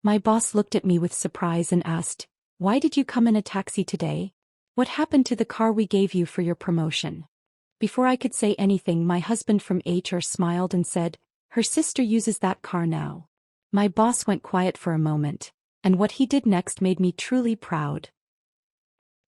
My boss looked at me with surprise and asked, "Why did you come in a taxi today? What happened to the car we gave you for your promotion?" Before I could say anything, my husband from HR smiled and said, "Her sister uses that car now." My boss went quiet for a moment, and what he did next made me truly proud.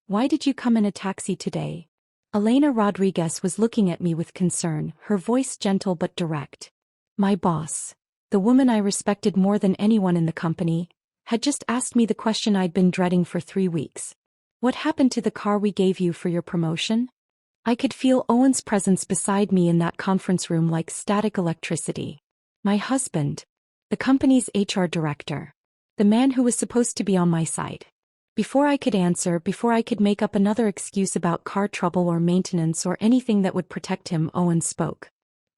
"Why did you come in a taxi today?" Elena Rodriguez was looking at me with concern, her voice gentle but direct. My boss, the woman I respected more than anyone in the company, had just asked me the question I'd been dreading for 3 weeks. "What happened to the car we gave you for your promotion?" I could feel Owen's presence beside me in that conference room like static electricity. My husband, the company's HR director, the man who was supposed to be on my side. Before I could answer, before I could make up another excuse about car trouble or maintenance or anything that would protect him, Owen spoke.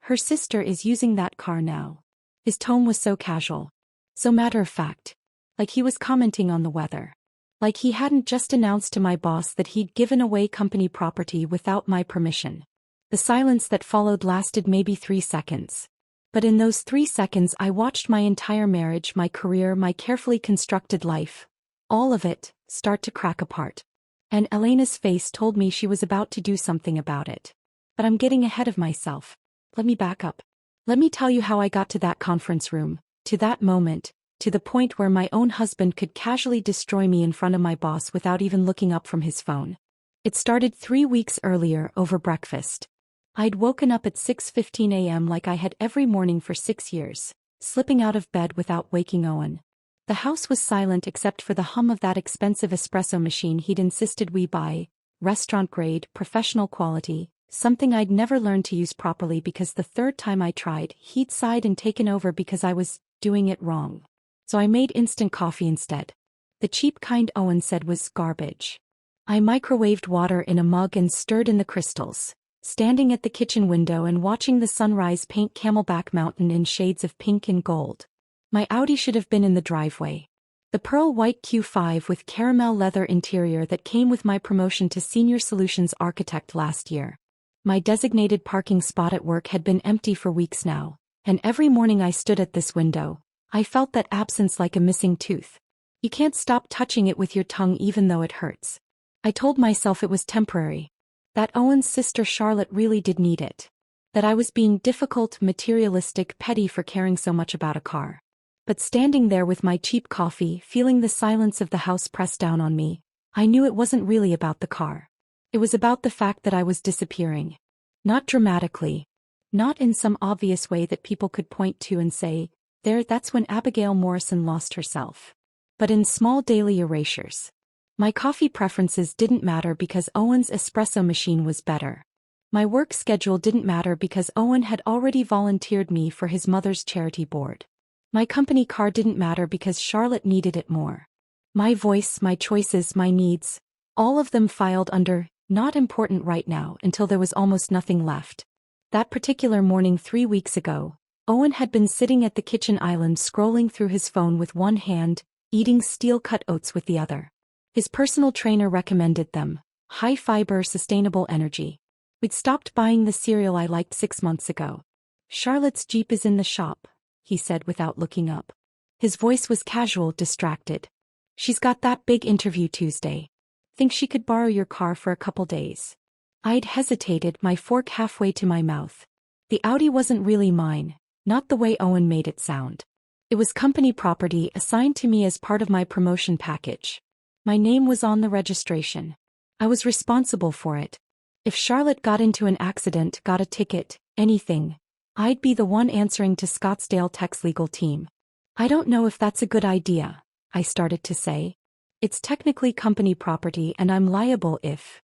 "Her sister is using that car now." His tone was so casual, so matter-of-fact, like he was commenting on the weather. Like he hadn't just announced to my boss that he'd given away company property without my permission. The silence that followed lasted maybe 3 seconds. But in those 3 seconds I watched my entire marriage, my career, my carefully constructed life, all of it, start to crack apart. And Elena's face told me she was about to do something about it. But I'm getting ahead of myself. Let me back up. Let me tell you how I got to that conference room, to that moment, to the point where my own husband could casually destroy me in front of my boss without even looking up from his phone. It started 3 weeks earlier, over breakfast. I'd woken up at 6:15 a.m. like I had every morning for 6 years, slipping out of bed without waking Owen. The house was silent except for the hum of that expensive espresso machine he'd insisted we buy, restaurant grade, professional quality, something I'd never learned to use properly because the third time I tried, he'd sighed and taken over because I was doing it wrong. So I made instant coffee instead. The cheap kind Owen said was garbage. I microwaved water in a mug and stirred in the crystals, standing at the kitchen window and watching the sunrise paint Camelback Mountain in shades of pink and gold. My Audi should have been in the driveway. The pearl white Q5 with caramel leather interior that came with my promotion to Senior Solutions Architect last year. My designated parking spot at work had been empty for weeks now, and every morning I stood at this window, I felt that absence like a missing tooth. You can't stop touching it with your tongue even though it hurts. I told myself it was temporary. That Owen's sister Charlotte really did need it. That I was being difficult, materialistic, petty for caring so much about a car. But standing there with my cheap coffee, feeling the silence of the house press down on me, I knew it wasn't really about the car. It was about the fact that I was disappearing. Not dramatically. Not in some obvious way that people could point to and say, that's when Abigail Morrison lost herself. But in small daily erasures. My coffee preferences didn't matter because Owen's espresso machine was better. My work schedule didn't matter because Owen had already volunteered me for his mother's charity board. My company car didn't matter because Charlotte needed it more. My voice, my choices, my needs, all of them filed under not important right now until there was almost nothing left. That particular morning 3 weeks ago, Owen had been sitting at the kitchen island scrolling through his phone with one hand, eating steel-cut oats with the other. His personal trainer recommended them. High-fiber, sustainable energy. We'd stopped buying the cereal I liked 6 months ago. "Charlotte's Jeep is in the shop," he said without looking up. His voice was casual, distracted. "She's got that big interview Tuesday. Think she could borrow your car for a couple days." I'd hesitated, my fork halfway to my mouth. The Audi wasn't really mine, not the way Owen made it sound. It was company property assigned to me as part of my promotion package. My name was on the registration. I was responsible for it. If Charlotte got into an accident, got a ticket, anything, I'd be the one answering to Scottsdale Tech's legal team. "I don't know if that's a good idea," I started to say. "It's technically company property and I'm liable if..."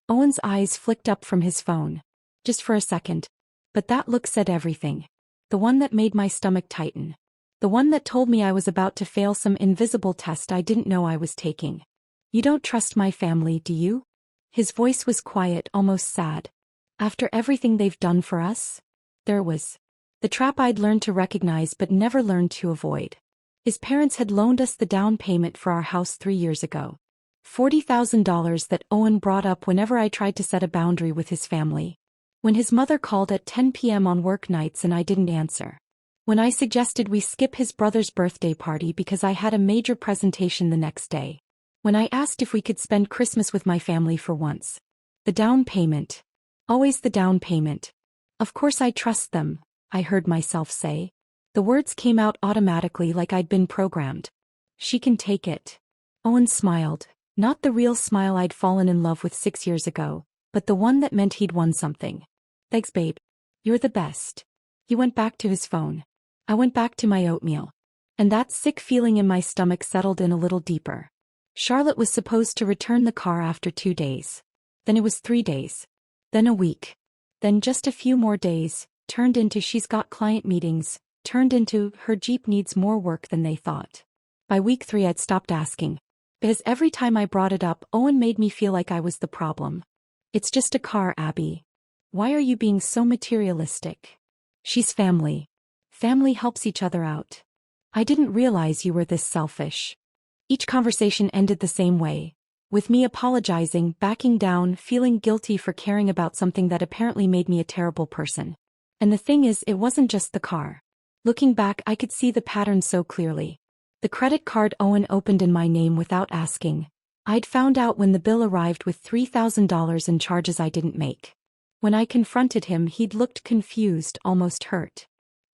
Owen's eyes flicked up from his phone. Just for a second. But that look said everything. The one that made my stomach tighten. The one that told me I was about to fail some invisible test I didn't know I was taking. "You don't trust my family, do you?" His voice was quiet, almost sad. "After everything they've done for us?" There was the trap I'd learned to recognize but never learned to avoid. His parents had loaned us the down payment for our house 3 years ago. $40,000 that Owen brought up whenever I tried to set a boundary with his family. When his mother called at 10 p.m. on work nights and I didn't answer. When I suggested we skip his brother's birthday party because I had a major presentation the next day. When I asked if we could spend Christmas with my family for once. The down payment. Always the down payment. Of course I trust them, I heard myself say. The words came out automatically like I'd been programmed. She can take it. Owen smiled, not the real smile I'd fallen in love with 6 years ago, but the one that meant he'd won something. Thanks, babe. You're the best. He went back to his phone. I went back to my oatmeal. And that sick feeling in my stomach settled in a little deeper. Charlotte was supposed to return the car after 2 days. Then it was 3 days. Then a week. Then just a few more days, turned into she's got client meetings, turned into her Jeep needs more work than they thought. By week 3 I'd stopped asking. Because every time I brought it up, Owen made me feel like I was the problem. It's just a car, Abby. Why are you being so materialistic? She's family. Family helps each other out. I didn't realize you were this selfish. Each conversation ended the same way. With me apologizing, backing down, feeling guilty for caring about something that apparently made me a terrible person. And the thing is, it wasn't just the car. Looking back, I could see the pattern so clearly. The credit card Owen opened in my name without asking. I'd found out when the bill arrived with $3,000 in charges I didn't make. When I confronted him, he'd looked confused, almost hurt.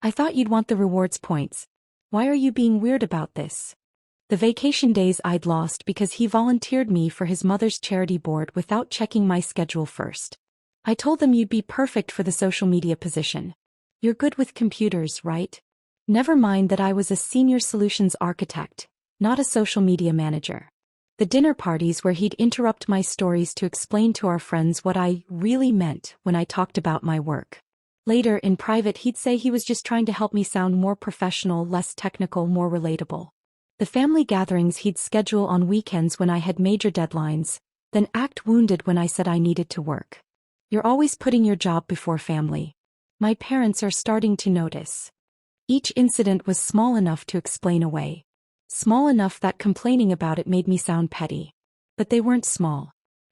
I thought you'd want the rewards points. Why are you being weird about this? The vacation days I'd lost because he volunteered me for his mother's charity board without checking my schedule first. I told them you'd be perfect for the social media position. You're good with computers, right? Never mind that I was a senior solutions architect, not a social media manager. The dinner parties where he'd interrupt my stories to explain to our friends what I really meant when I talked about my work. Later, in private, he'd say he was just trying to help me sound more professional, less technical, more relatable. The family gatherings he'd schedule on weekends when I had major deadlines, then act wounded when I said I needed to work. You're always putting your job before family. My parents are starting to notice. Each incident was small enough to explain away. Small enough that complaining about it made me sound petty. But they weren't small.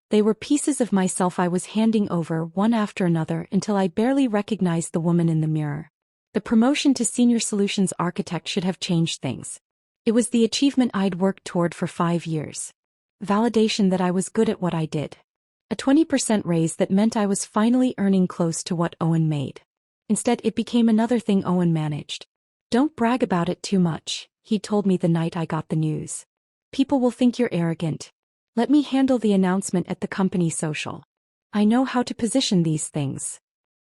They were pieces of myself I was handing over one after another until I barely recognized the woman in the mirror. The promotion to senior solutions architect should have changed things. It was the achievement I'd worked toward for 5 years. Validation that I was good at what I did. A 20% raise that meant I was finally earning close to what Owen made. Instead, it became another thing Owen managed. Don't brag about it too much, he told me the night I got the news. People will think you're arrogant. Let me handle the announcement at the company social. I know how to position these things.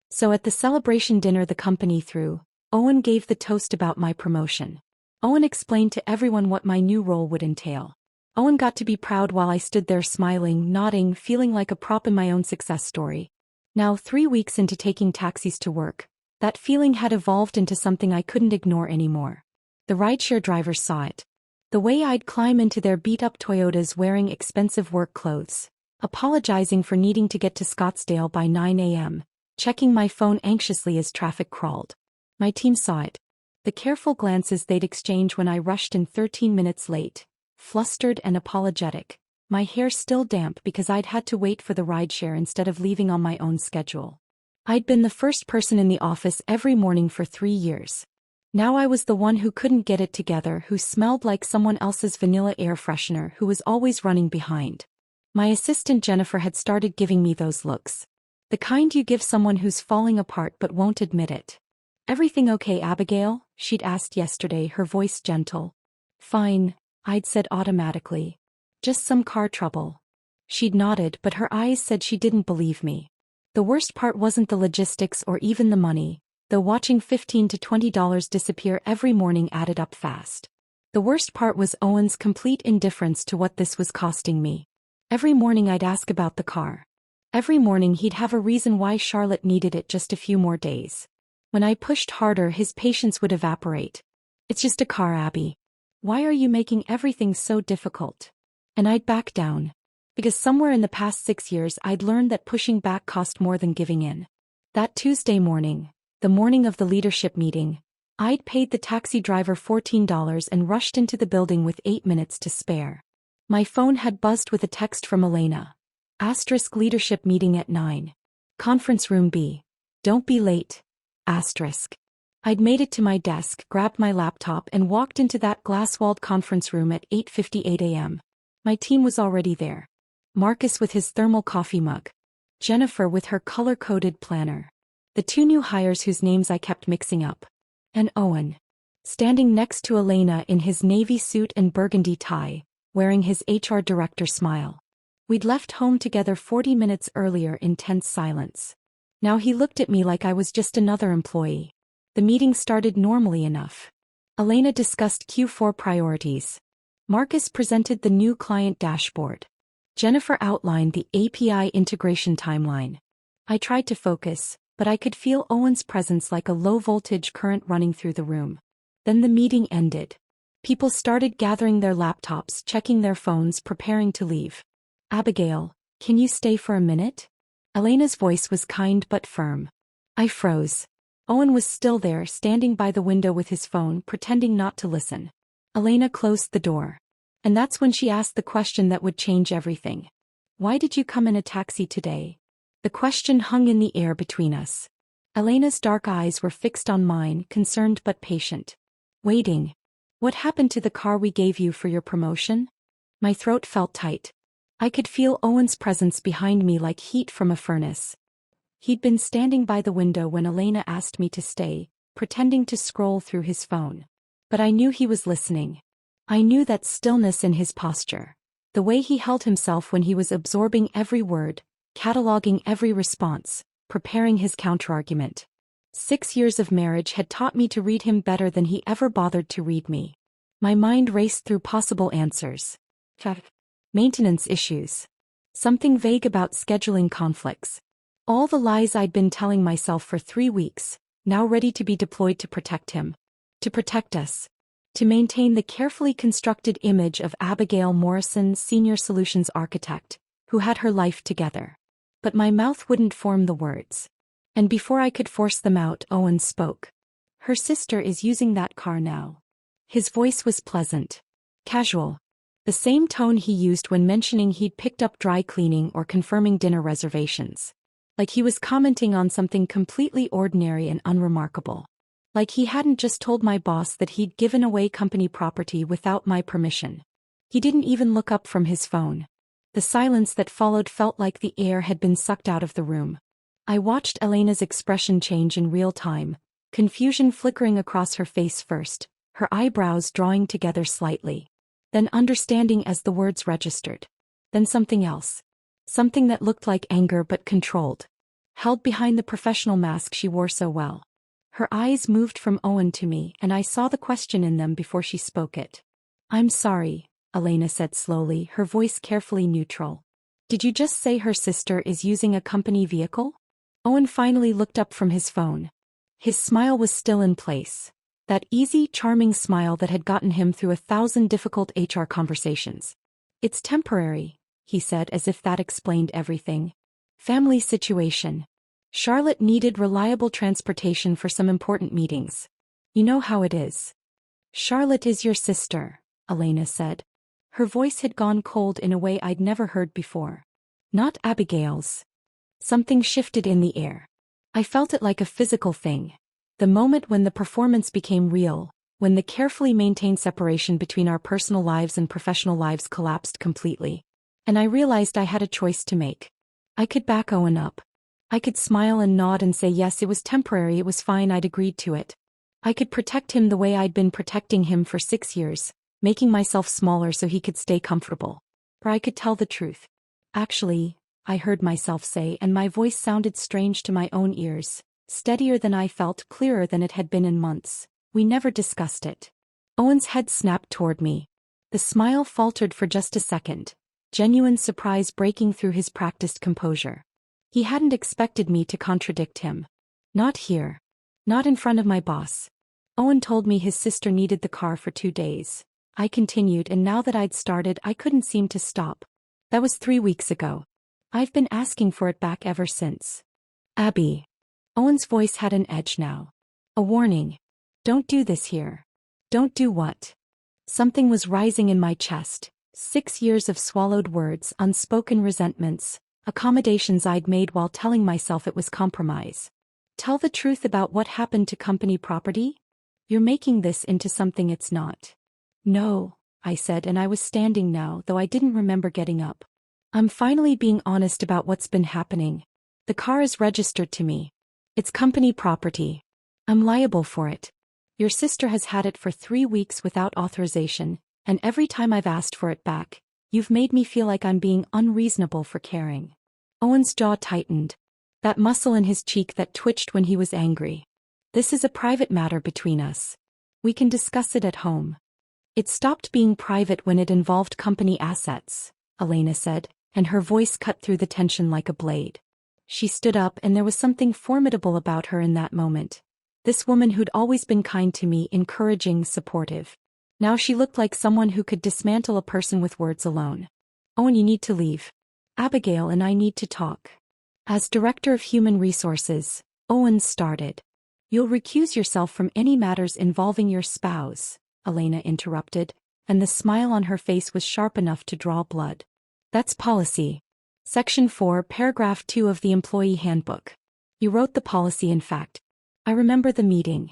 So at the celebration dinner the company threw, Owen gave the toast about my promotion. Owen explained to everyone what my new role would entail. Owen got to be proud while I stood there smiling, nodding, feeling like a prop in my own success story. Now 3 weeks into taking taxis to work, that feeling had evolved into something I couldn't ignore anymore. The rideshare drivers saw it. The way I'd climb into their beat-up Toyotas wearing expensive work clothes, apologizing for needing to get to Scottsdale by 9 a.m., checking my phone anxiously as traffic crawled. My team saw it. The careful glances they'd exchange when I rushed in 13 minutes late, flustered and apologetic, my hair still damp because I'd had to wait for the rideshare instead of leaving on my own schedule. I'd been the first person in the office every morning for 3 years. Now I was the one who couldn't get it together, who smelled like someone else's vanilla air freshener, who was always running behind. My assistant Jennifer had started giving me those looks. The kind you give someone who's falling apart but won't admit it. Everything okay, Abigail? She'd asked yesterday, her voice gentle. Fine, I'd said automatically. Just some car trouble. She'd nodded, but her eyes said she didn't believe me. The worst part wasn't the logistics or even the money, though watching $15 to $20 disappear every morning added up fast. The worst part was Owen's complete indifference to what this was costing me. Every morning I'd ask about the car. Every morning he'd have a reason why Charlotte needed it just a few more days. When I pushed harder, his patience would evaporate. It's just a car, Abby. Why are you making everything so difficult? And I'd back down. Because somewhere in the past 6 years I'd learned that pushing back cost more than giving in. That Tuesday morning, the morning of the leadership meeting, I'd paid the taxi driver $14 and rushed into the building with 8 minutes to spare. My phone had buzzed with a text from Elena. Asterisk leadership meeting at 9. Conference room B. Don't be late. Asterisk. I'd made it to my desk, grabbed my laptop and walked into that glass-walled conference room at 8:58 a.m. My team was already there. Marcus with his thermal coffee mug. Jennifer with her color-coded planner. The two new hires whose names I kept mixing up. And Owen. Standing next to Elena in his navy suit and burgundy tie, wearing his HR director smile. We'd left home together 40 minutes earlier in tense silence. Now he looked at me like I was just another employee. The meeting started normally enough. Elena discussed Q4 priorities. Marcus presented the new client dashboard. Jennifer outlined the API integration timeline. I tried to focus, but I could feel Owen's presence like a low-voltage current running through the room. Then the meeting ended. People started gathering their laptops, checking their phones, preparing to leave. Abigail, can you stay for a minute? Elena's voice was kind but firm. I froze. Owen was still there, standing by the window with his phone, pretending not to listen. Elena closed the door. And that's when she asked the question that would change everything. Why did you come in a taxi today? The question hung in the air between us. Elena's dark eyes were fixed on mine, concerned but patient. Waiting. What happened to the car we gave you for your promotion? My throat felt tight. I could feel Owen's presence behind me like heat from a furnace. He'd been standing by the window when Elena asked me to stay, pretending to scroll through his phone. But I knew he was listening. I knew that stillness in his posture. The way he held himself when he was absorbing every word, cataloging every response, preparing his counterargument. 6 years of marriage had taught me to read him better than he ever bothered to read me. My mind raced through possible answers. Maintenance issues. Something vague about scheduling conflicts. All the lies I'd been telling myself for 3 weeks, now ready to be deployed to protect him. To protect us. To maintain the carefully constructed image of Abigail Morrison, senior solutions architect, who had her life together. But my mouth wouldn't form the words. And before I could force them out, Owen spoke. Her sister is using that car now. His voice was pleasant. Casual. The same tone he used when mentioning he'd picked up dry cleaning or confirming dinner reservations. Like he was commenting on something completely ordinary and unremarkable. Like he hadn't just told my boss that he'd given away company property without my permission. He didn't even look up from his phone. The silence that followed felt like the air had been sucked out of the room. I watched Elena's expression change in real time, confusion flickering across her face first, her eyebrows drawing together slightly. Then understanding as the words registered. Then something else. Something that looked like anger but controlled. Held behind the professional mask she wore so well. Her eyes moved from Owen to me and I saw the question in them before she spoke it. I'm sorry, Elena said slowly, her voice carefully neutral. Did you just say her sister is using a company vehicle? Owen finally looked up from his phone. His smile was still in place. That easy, charming smile that had gotten him through 1,000 difficult HR conversations. It's temporary, he said as if that explained everything. Family situation. Charlotte needed reliable transportation for some important meetings. You know how it is. Charlotte is your sister, Elena said. Her voice had gone cold in a way I'd never heard before. Not Abigail's. Something shifted in the air. I felt it like a physical thing. The moment when the performance became real, when the carefully maintained separation between our personal lives and professional lives collapsed completely. And I realized I had a choice to make. I could back Owen up. I could smile and nod and say yes, it was temporary, it was fine, I'd agreed to it. I could protect him the way I'd been protecting him for 6 years, making myself smaller so he could stay comfortable. Or I could tell the truth. Actually, I heard myself say, and my voice sounded strange to my own ears. Steadier than I felt, clearer than it had been in months. We never discussed it. Owen's head snapped toward me. The smile faltered for just a second, genuine surprise breaking through his practiced composure. He hadn't expected me to contradict him. Not here. Not in front of my boss. Owen told me his sister needed the car for 2 days. I continued, and now that I'd started, I couldn't seem to stop. That was 3 weeks ago. I've been asking for it back ever since. Abby. Owen's voice had an edge now. A warning. Don't do this here. Don't do what? Something was rising in my chest. 6 years of swallowed words, unspoken resentments, accommodations I'd made while telling myself it was compromise. Tell the truth about what happened to company property? You're making this into something it's not. No, I said, and I was standing now, though I didn't remember getting up. I'm finally being honest about what's been happening. The car is registered to me. It's company property. I'm liable for it. Your sister has had it for 3 weeks without authorization, and every time I've asked for it back, you've made me feel like I'm being unreasonable for caring. Owen's jaw tightened. That muscle in his cheek that twitched when he was angry. This is a private matter between us. We can discuss it at home. It stopped being private when it involved company assets, Elena said, and her voice cut through the tension like a blade. She stood up, and there was something formidable about her in that moment. This woman who'd always been kind to me, encouraging, supportive. Now she looked like someone who could dismantle a person with words alone. Owen, you need to leave. Abigail and I need to talk. As Director of Human Resources, Owen started. You'll recuse yourself from any matters involving your spouse, Elena interrupted, and the smile on her face was sharp enough to draw blood. That's policy. Section 4, Paragraph 2 of the Employee Handbook. You wrote the policy, in fact. I remember the meeting.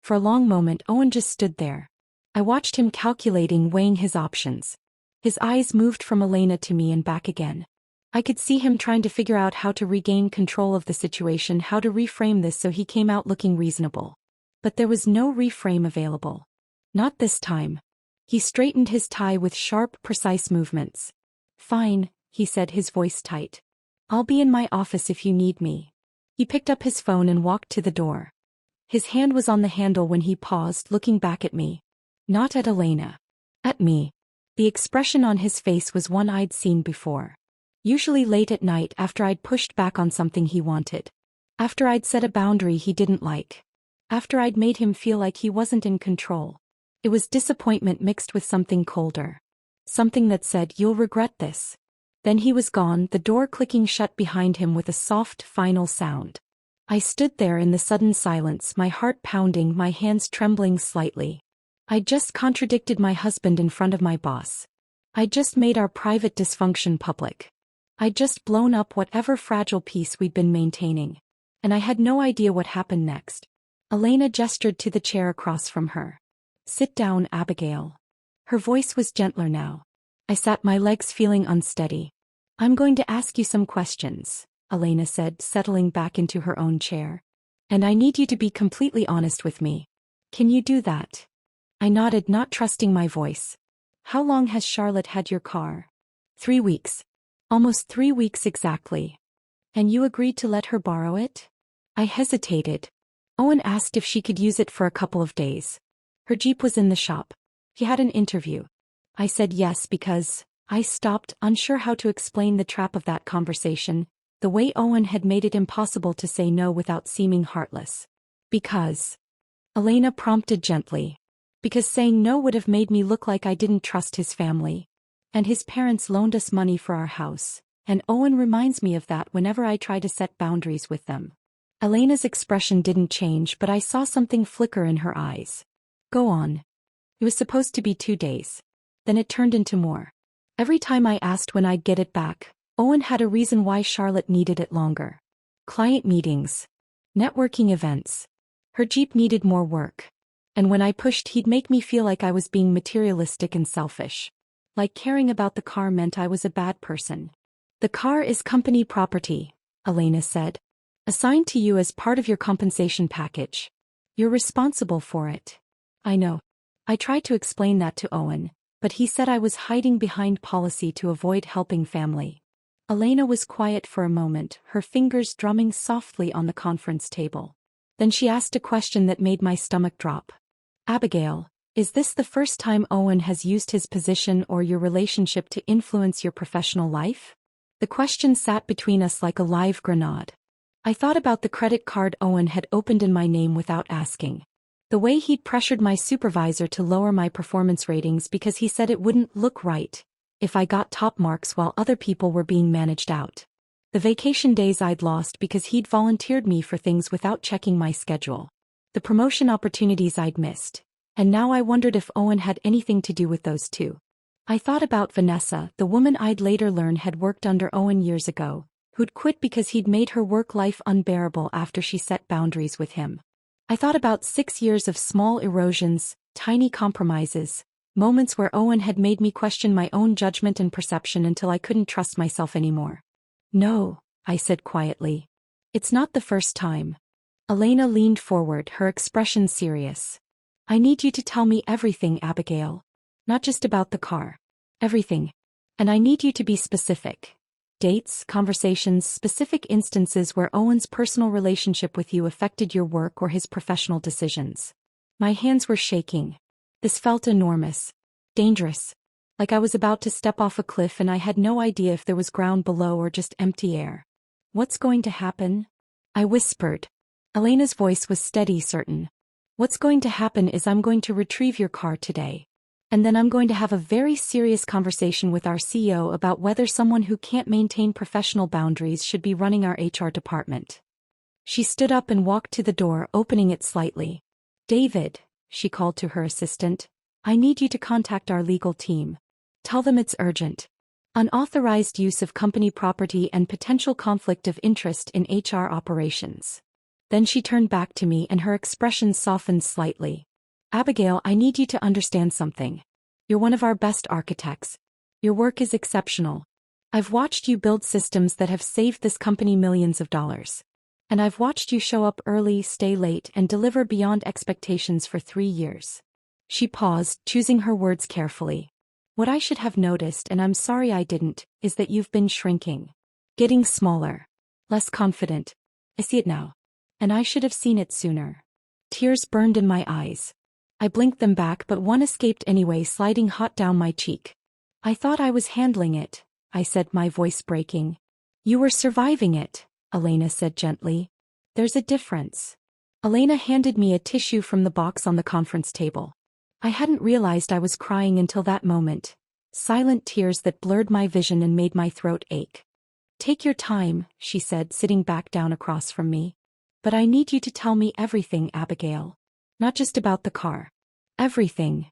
For a long moment Owen just stood there. I watched him calculating, weighing his options. His eyes moved from Elena to me and back again. I could see him trying to figure out how to regain control of the situation, how to reframe this so he came out looking reasonable. But there was no reframe available. Not this time. He straightened his tie with sharp, precise movements. Fine, he said, his voice tight. I'll be in my office if you need me. He picked up his phone and walked to the door. His hand was on the handle when he paused, looking back at me. Not at Elena. At me. The expression on his face was one I'd seen before. Usually late at night after I'd pushed back on something he wanted. After I'd set a boundary he didn't like. After I'd made him feel like he wasn't in control. It was disappointment mixed with something colder. Something that said, you'll regret this. Then he was gone, the door clicking shut behind him with a soft, final sound. I stood there in the sudden silence, my heart pounding, my hands trembling slightly. I'd just contradicted my husband in front of my boss. I'd just made our private dysfunction public. I'd just blown up whatever fragile peace we'd been maintaining. And I had no idea what happened next. Elena gestured to the chair across from her. Sit down, Abigail. Her voice was gentler now. I sat, my legs feeling unsteady. I'm going to ask you some questions, Elena said, settling back into her own chair. And I need you to be completely honest with me. Can you do that? I nodded, not trusting my voice. How long has Charlotte had your car? 3 weeks. Almost 3 weeks exactly. And you agreed to let her borrow it? I hesitated. Owen asked if she could use it for a couple of days. Her Jeep was in the shop. He had an interview. I said yes because I stopped, unsure how to explain the trap of that conversation, the way Owen had made it impossible to say no without seeming heartless. Because. Elena prompted gently. Because saying no would have made me look like I didn't trust his family. And his parents loaned us money for our house, and Owen reminds me of that whenever I try to set boundaries with them. Elena's expression didn't change, but I saw something flicker in her eyes. Go on. It was supposed to be 2 days. Then it turned into more. Every time I asked when I'd get it back, Owen had a reason why Charlotte needed it longer. Client meetings. Networking events. Her Jeep needed more work. And when I pushed, he'd make me feel like I was being materialistic and selfish. Like caring about the car meant I was a bad person. The car is company property, Elena said. Assigned to you as part of your compensation package. You're responsible for it. I know. I tried to explain that to Owen, but he said I was hiding behind policy to avoid helping family. Elena was quiet for a moment, her fingers drumming softly on the conference table. Then she asked a question that made my stomach drop. Abigail, is this the first time Owen has used his position or your relationship to influence your professional life? The question sat between us like a live grenade. I thought about the credit card Owen had opened in my name without asking. The way he'd pressured my supervisor to lower my performance ratings because he said it wouldn't look right if I got top marks while other people were being managed out. The vacation days I'd lost because he'd volunteered me for things without checking my schedule. The promotion opportunities I'd missed. And now I wondered if Owen had anything to do with those too. I thought about Vanessa, the woman I'd later learn had worked under Owen years ago, who'd quit because he'd made her work life unbearable after she set boundaries with him. I thought about 6 years of small erosions, tiny compromises, moments where Owen had made me question my own judgment and perception until I couldn't trust myself anymore. "No," I said quietly. "It's not the first time." Elena leaned forward, her expression serious. "I need you to tell me everything, Abigail. Not just about the car. Everything. And I need you to be specific. Dates, conversations, specific instances where Owen's personal relationship with you affected your work or his professional decisions." My hands were shaking. This felt enormous. Dangerous. Like I was about to step off a cliff and I had no idea if there was ground below or just empty air. "What's going to happen?" I whispered. Elena's voice was steady, certain. "What's going to happen is I'm going to retrieve your car today. And then I'm going to have a very serious conversation with our CEO about whether someone who can't maintain professional boundaries should be running our HR department." She stood up and walked to the door, opening it slightly. "David," she called to her assistant, "I need you to contact our legal team. Tell them it's urgent. Unauthorized use of company property and potential conflict of interest in HR operations." Then she turned back to me and her expression softened slightly. "Abigail, I need you to understand something. You're one of our best architects. Your work is exceptional. I've watched you build systems that have saved this company millions of dollars. And I've watched you show up early, stay late, and deliver beyond expectations for 3 years." She paused, choosing her words carefully. "What I should have noticed, and I'm sorry I didn't, is that you've been shrinking. Getting smaller. Less confident. I see it now. And I should have seen it sooner." Tears burned in my eyes. I blinked them back, but one escaped anyway, sliding hot down my cheek. "I thought I was handling it," I said, my voice breaking. "You were surviving it," Elena said gently. "There's a difference." Elena handed me a tissue from the box on the conference table. I hadn't realized I was crying until that moment. Silent tears that blurred my vision and made my throat ache. "Take your time," she said, sitting back down across from me. "But I need you to tell me everything, Abigail. Not just about the car. Everything."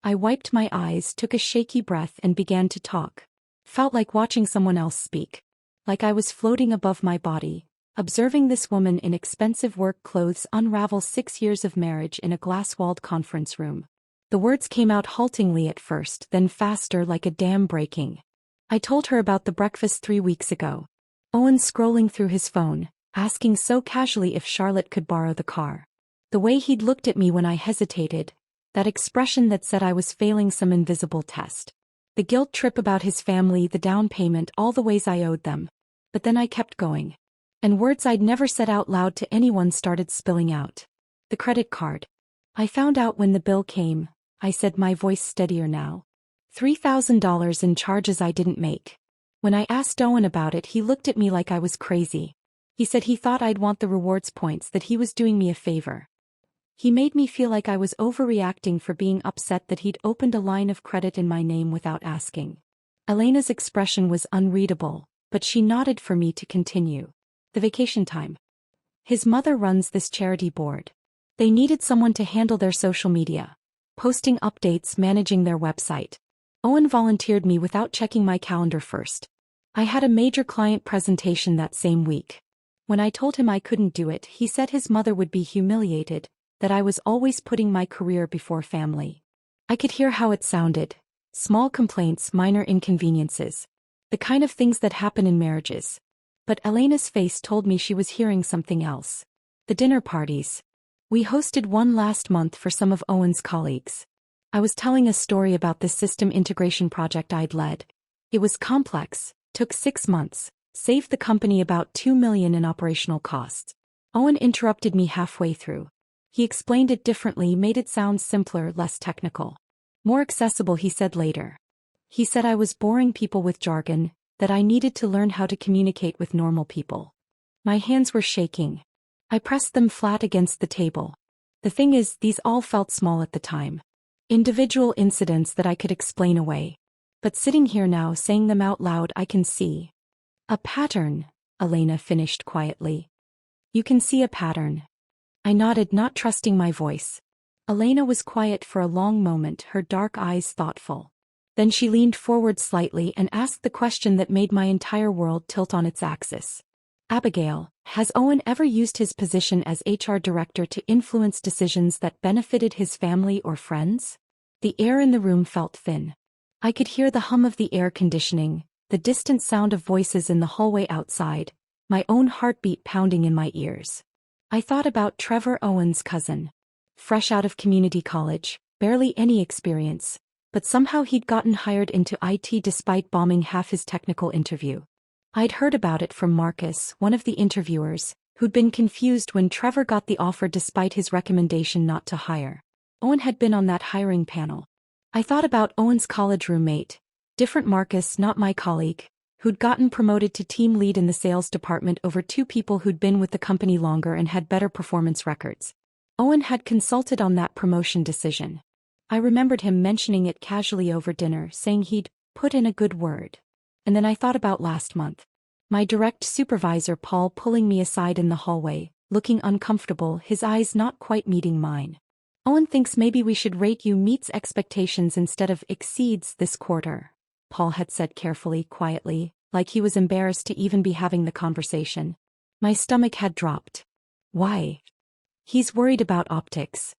I wiped my eyes, took a shaky breath, and began to talk. Felt like watching someone else speak. Like I was floating above my body, observing this woman in expensive work clothes unravel 6 years of marriage in a glass-walled conference room. The words came out haltingly at first, then faster, like a dam breaking. I told her about the breakfast 3 weeks ago. Owen scrolling through his phone, asking so casually if Charlotte could borrow the car. The way he'd looked at me when I hesitated, that expression that said I was failing some invisible test. The guilt trip about his family, the down payment, all the ways I owed them. But then I kept going. And words I'd never said out loud to anyone started spilling out. "The credit card. I found out when the bill came," I said, my voice steadier now. $3,000 in charges I didn't make. When I asked Owen about it, he looked at me like I was crazy. He said he thought I'd want the rewards points, that he was doing me a favor. He made me feel like I was overreacting for being upset that he'd opened a line of credit in my name without asking. Elena's expression was unreadable, but she nodded for me to continue. "The vacation time. His mother runs this charity board. They needed someone to handle their social media. Posting updates, managing their website. Owen volunteered me without checking my calendar first. I had a major client presentation that same week. When I told him I couldn't do it, he said his mother would be humiliated, that I was always putting my career before family." I could hear how it sounded. Small complaints, minor inconveniences. The kind of things that happen in marriages. But Elena's face told me she was hearing something else. The dinner parties. We hosted one last month for some of Owen's colleagues. I was telling a story about this system integration project I'd led. It was complex, took 6 months, saved the company about $2 million in operational costs. Owen interrupted me halfway through. He explained it differently, made it sound simpler, less technical. More accessible, he said later. He said I was boring people with jargon, that I needed to learn how to communicate with normal people. My hands were shaking. I pressed them flat against the table. The thing is, these all felt small at the time. Individual incidents that I could explain away. But sitting here now, saying them out loud, I can see a pattern, Elena finished quietly. "You can see a pattern." I nodded, not trusting my voice. Elena was quiet for a long moment, her dark eyes thoughtful. Then she leaned forward slightly and asked the question that made my entire world tilt on its axis. Abigail, has Owen ever used his position as HR director to influence decisions that benefited his family or friends? The air in the room felt thin. I could hear the hum of the air conditioning, the distant sound of voices in the hallway outside, my own heartbeat pounding in my ears. I thought about Trevor Owen's cousin. Fresh out of community college, barely any experience, but somehow he'd gotten hired into IT despite bombing half his technical interview. I'd heard about it from Marcus, one of the interviewers, who'd been confused when Trevor got the offer despite his recommendation not to hire. Owen had been on that hiring panel. I thought about Owen's college roommate, different Marcus, not my colleague, who'd gotten promoted to team lead in the sales department over two people who'd been with the company longer and had better performance records. Owen had consulted on that promotion decision. I remembered him mentioning it casually over dinner, saying he'd put in a good word. And then I thought about last month. My direct supervisor Paul pulling me aside in the hallway, looking uncomfortable, his eyes not quite meeting mine. Owen thinks maybe we should rate you meets expectations instead of exceeds this quarter, Paul had said carefully, quietly, like he was embarrassed to even be having the conversation. My stomach had dropped. Why? He's worried about optics.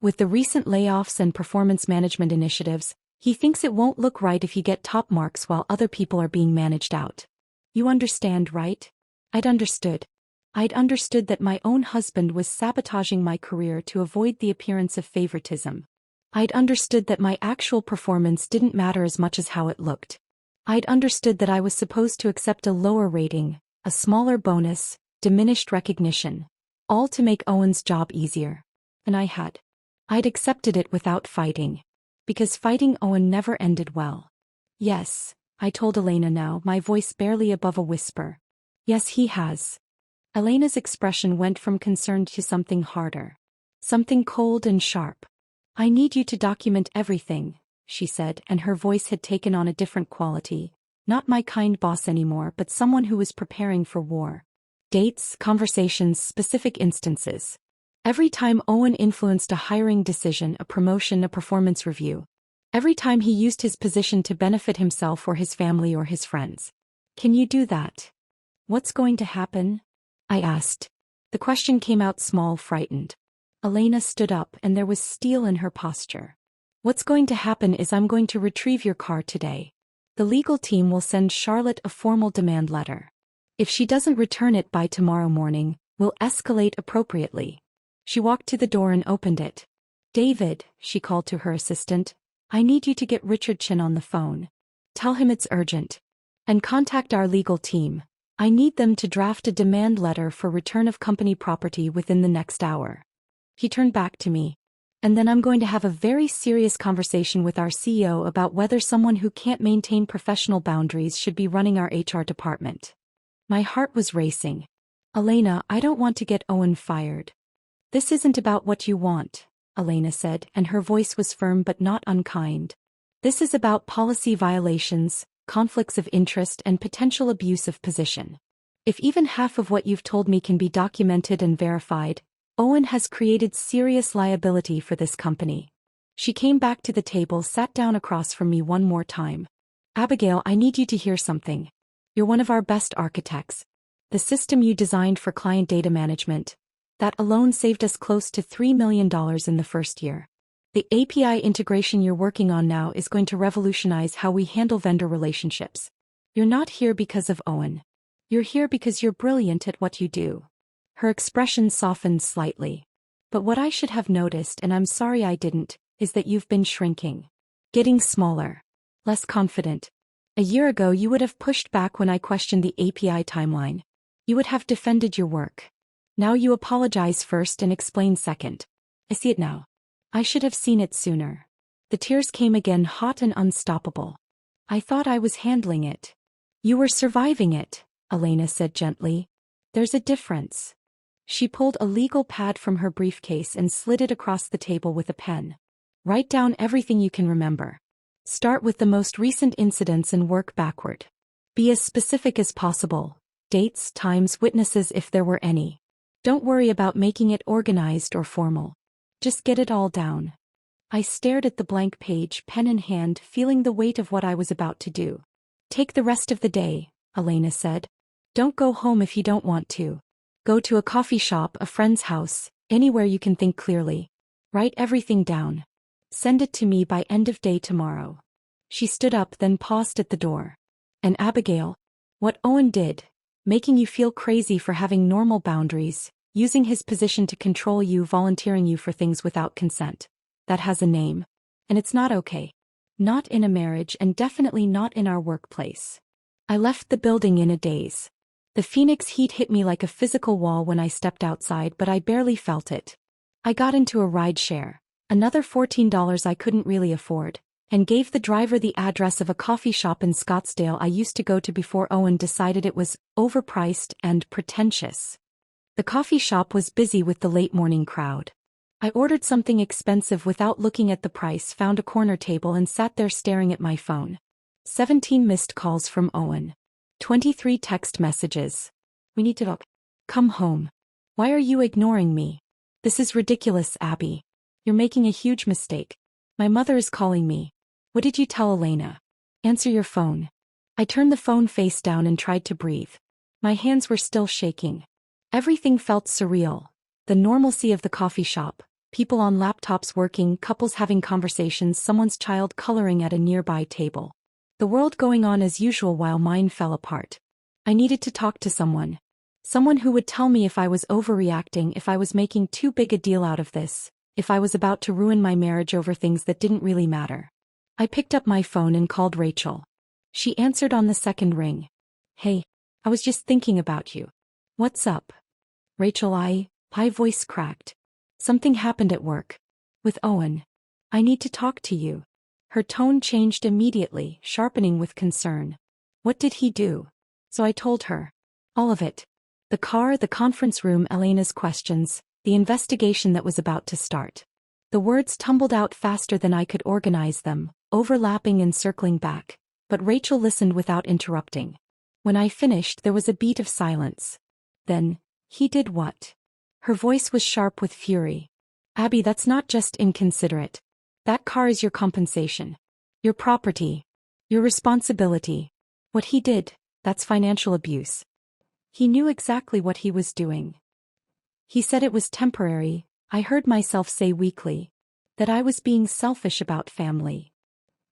With the recent layoffs and performance management initiatives, he thinks it won't look right if you get top marks while other people are being managed out. You understand, right? I'd understood that my own husband was sabotaging my career to avoid the appearance of favoritism. I'd understood that my actual performance didn't matter as much as how it looked. I'd understood that I was supposed to accept a lower rating, a smaller bonus, diminished recognition, all to make Owen's job easier. And I'd accepted it without fighting. Because fighting Owen never ended well. Yes, I told Elena now, my voice barely above a whisper. Yes, he has. Elena's expression went from concerned to something harder. Something cold and sharp. I need you to document everything, she said, and her voice had taken on a different quality. Not my kind boss anymore, but someone who was preparing for war. Dates, conversations, specific instances. Every time Owen influenced a hiring decision, a promotion, a performance review. Every time he used his position to benefit himself or his family or his friends. Can you do that? What's going to happen? I asked. The question came out small, frightened. Elena stood up and there was steel in her posture. What's going to happen is I'm going to retrieve your car today. The legal team will send Charlotte a formal demand letter. If she doesn't return it by tomorrow morning, we'll escalate appropriately. She walked to the door and opened it. David, she called to her assistant, I need you to get Richard Chin on the phone. Tell him it's urgent. And contact our legal team. I need them to draft a demand letter for return of company property within the next hour. He turned back to me. And then I'm going to have a very serious conversation with our CEO about whether someone who can't maintain professional boundaries should be running our HR department. My heart was racing. Elena, I don't want to get Owen fired. This isn't about what you want, Elena said, and her voice was firm but not unkind. This is about policy violations, conflicts of interest, and potential abuse of position. If even half of what you've told me can be documented and verified, Owen has created serious liability for this company. She came back to the table, sat down across from me one more time. Abigail, I need you to hear something. You're one of our best architects. The system you designed for client data management, that alone saved us close to $3 million in the first year. The API integration you're working on now is going to revolutionize how we handle vendor relationships. You're not here because of Owen. You're here because you're brilliant at what you do. Her expression softened slightly. But what I should have noticed, and I'm sorry I didn't, is that you've been shrinking. Getting smaller. Less confident. A year ago you would have pushed back when I questioned the API timeline. You would have defended your work. Now you apologize first and explain second. I see it now. I should have seen it sooner. The tears came again, hot and unstoppable. I thought I was handling it. You were surviving it, Elena said gently. There's a difference. She pulled a legal pad from her briefcase and slid it across the table with a pen. Write down everything you can remember. Start with the most recent incidents and work backward. Be as specific as possible. Dates, times, witnesses if there were any. Don't worry about making it organized or formal. Just get it all down. I stared at the blank page, pen in hand, feeling the weight of what I was about to do. Take the rest of the day, Elena said. Don't go home if you don't want to. Go to a coffee shop, a friend's house, anywhere you can think clearly. Write everything down. Send it to me by end of day tomorrow. She stood up, then paused at the door. And Abigail? What Owen did, making you feel crazy for having normal boundaries, using his position to control you, volunteering you for things without consent. That has a name. And it's not okay. Not in a marriage, and definitely not in our workplace. I left the building in a daze. The Phoenix heat hit me like a physical wall when I stepped outside, but I barely felt it. I got into a ride-share, another $14 I couldn't really afford, and gave the driver the address of a coffee shop in Scottsdale I used to go to before Owen decided it was overpriced and pretentious. The coffee shop was busy with the late morning crowd. I ordered something expensive without looking at the price, found a corner table and sat there staring at my phone. 17 missed calls from Owen. 23 text messages. We need to talk. Come home. Why are you ignoring me? This is ridiculous, Abby. You're making a huge mistake. My mother is calling me. What did you tell Elena? Answer your phone. I turned the phone face down and tried to breathe. My hands were still shaking. Everything felt surreal. The normalcy of the coffee shop. People on laptops working, couples having conversations, someone's child coloring at a nearby table. The world going on as usual while mine fell apart. I needed to talk to someone. Someone who would tell me if I was overreacting, if I was making too big a deal out of this, if I was about to ruin my marriage over things that didn't really matter. I picked up my phone and called Rachel. She answered on the second ring. Hey, I was just thinking about you. What's up? Rachel, my voice cracked. Something happened at work. With Owen. I need to talk to you. Her tone changed immediately, sharpening with concern. What did he do? So I told her. All of it. The car, the conference room, Elena's questions, the investigation that was about to start. The words tumbled out faster than I could organize them, overlapping and circling back, but Rachel listened without interrupting. When I finished, there was a beat of silence. Then, he did what? Her voice was sharp with fury. Abby, that's not just inconsiderate. That car is your compensation. Your property. Your responsibility. What he did, that's financial abuse. He knew exactly what he was doing. He said it was temporary, I heard myself say weakly. That I was being selfish about family.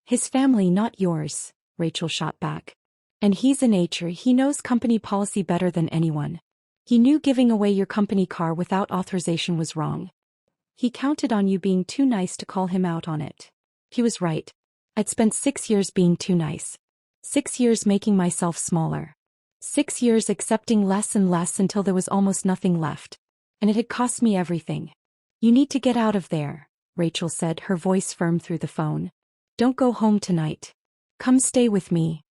His family, not yours, Rachel shot back. And he's an HR, he knows company policy better than anyone. He knew giving away your company car without authorization was wrong. He counted on you being too nice to call him out on it. He was right. I'd spent 6 years being too nice. 6 years making myself smaller. 6 years accepting less and less until there was almost nothing left. And it had cost me everything. You need to get out of there, Rachel said, her voice firm through the phone. Don't go home tonight. Come stay with me.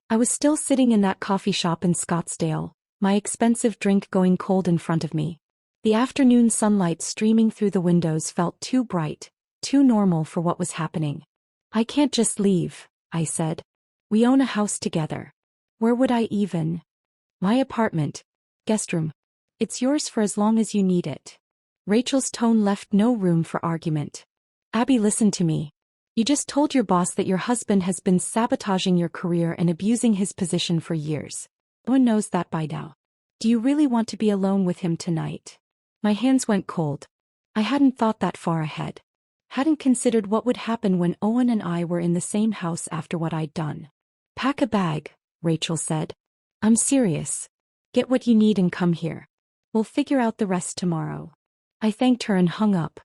I was still sitting in that coffee shop in Scottsdale, my expensive drink going cold in front of me. The afternoon sunlight streaming through the windows felt too bright, too normal for what was happening. I can't just leave, I said. We own a house together. Where would I even? My apartment. Guest room. It's yours for as long as you need it. Rachel's tone left no room for argument. Abby, listen to me. You just told your boss that your husband has been sabotaging your career and abusing his position for years. Owen knows that by now. Do you really want to be alone with him tonight? My hands went cold. I hadn't thought that far ahead. Hadn't considered what would happen when Owen and I were in the same house after what I'd done. Pack a bag, Rachel said. I'm serious. Get what you need and come here. We'll figure out the rest tomorrow. I thanked her and hung up.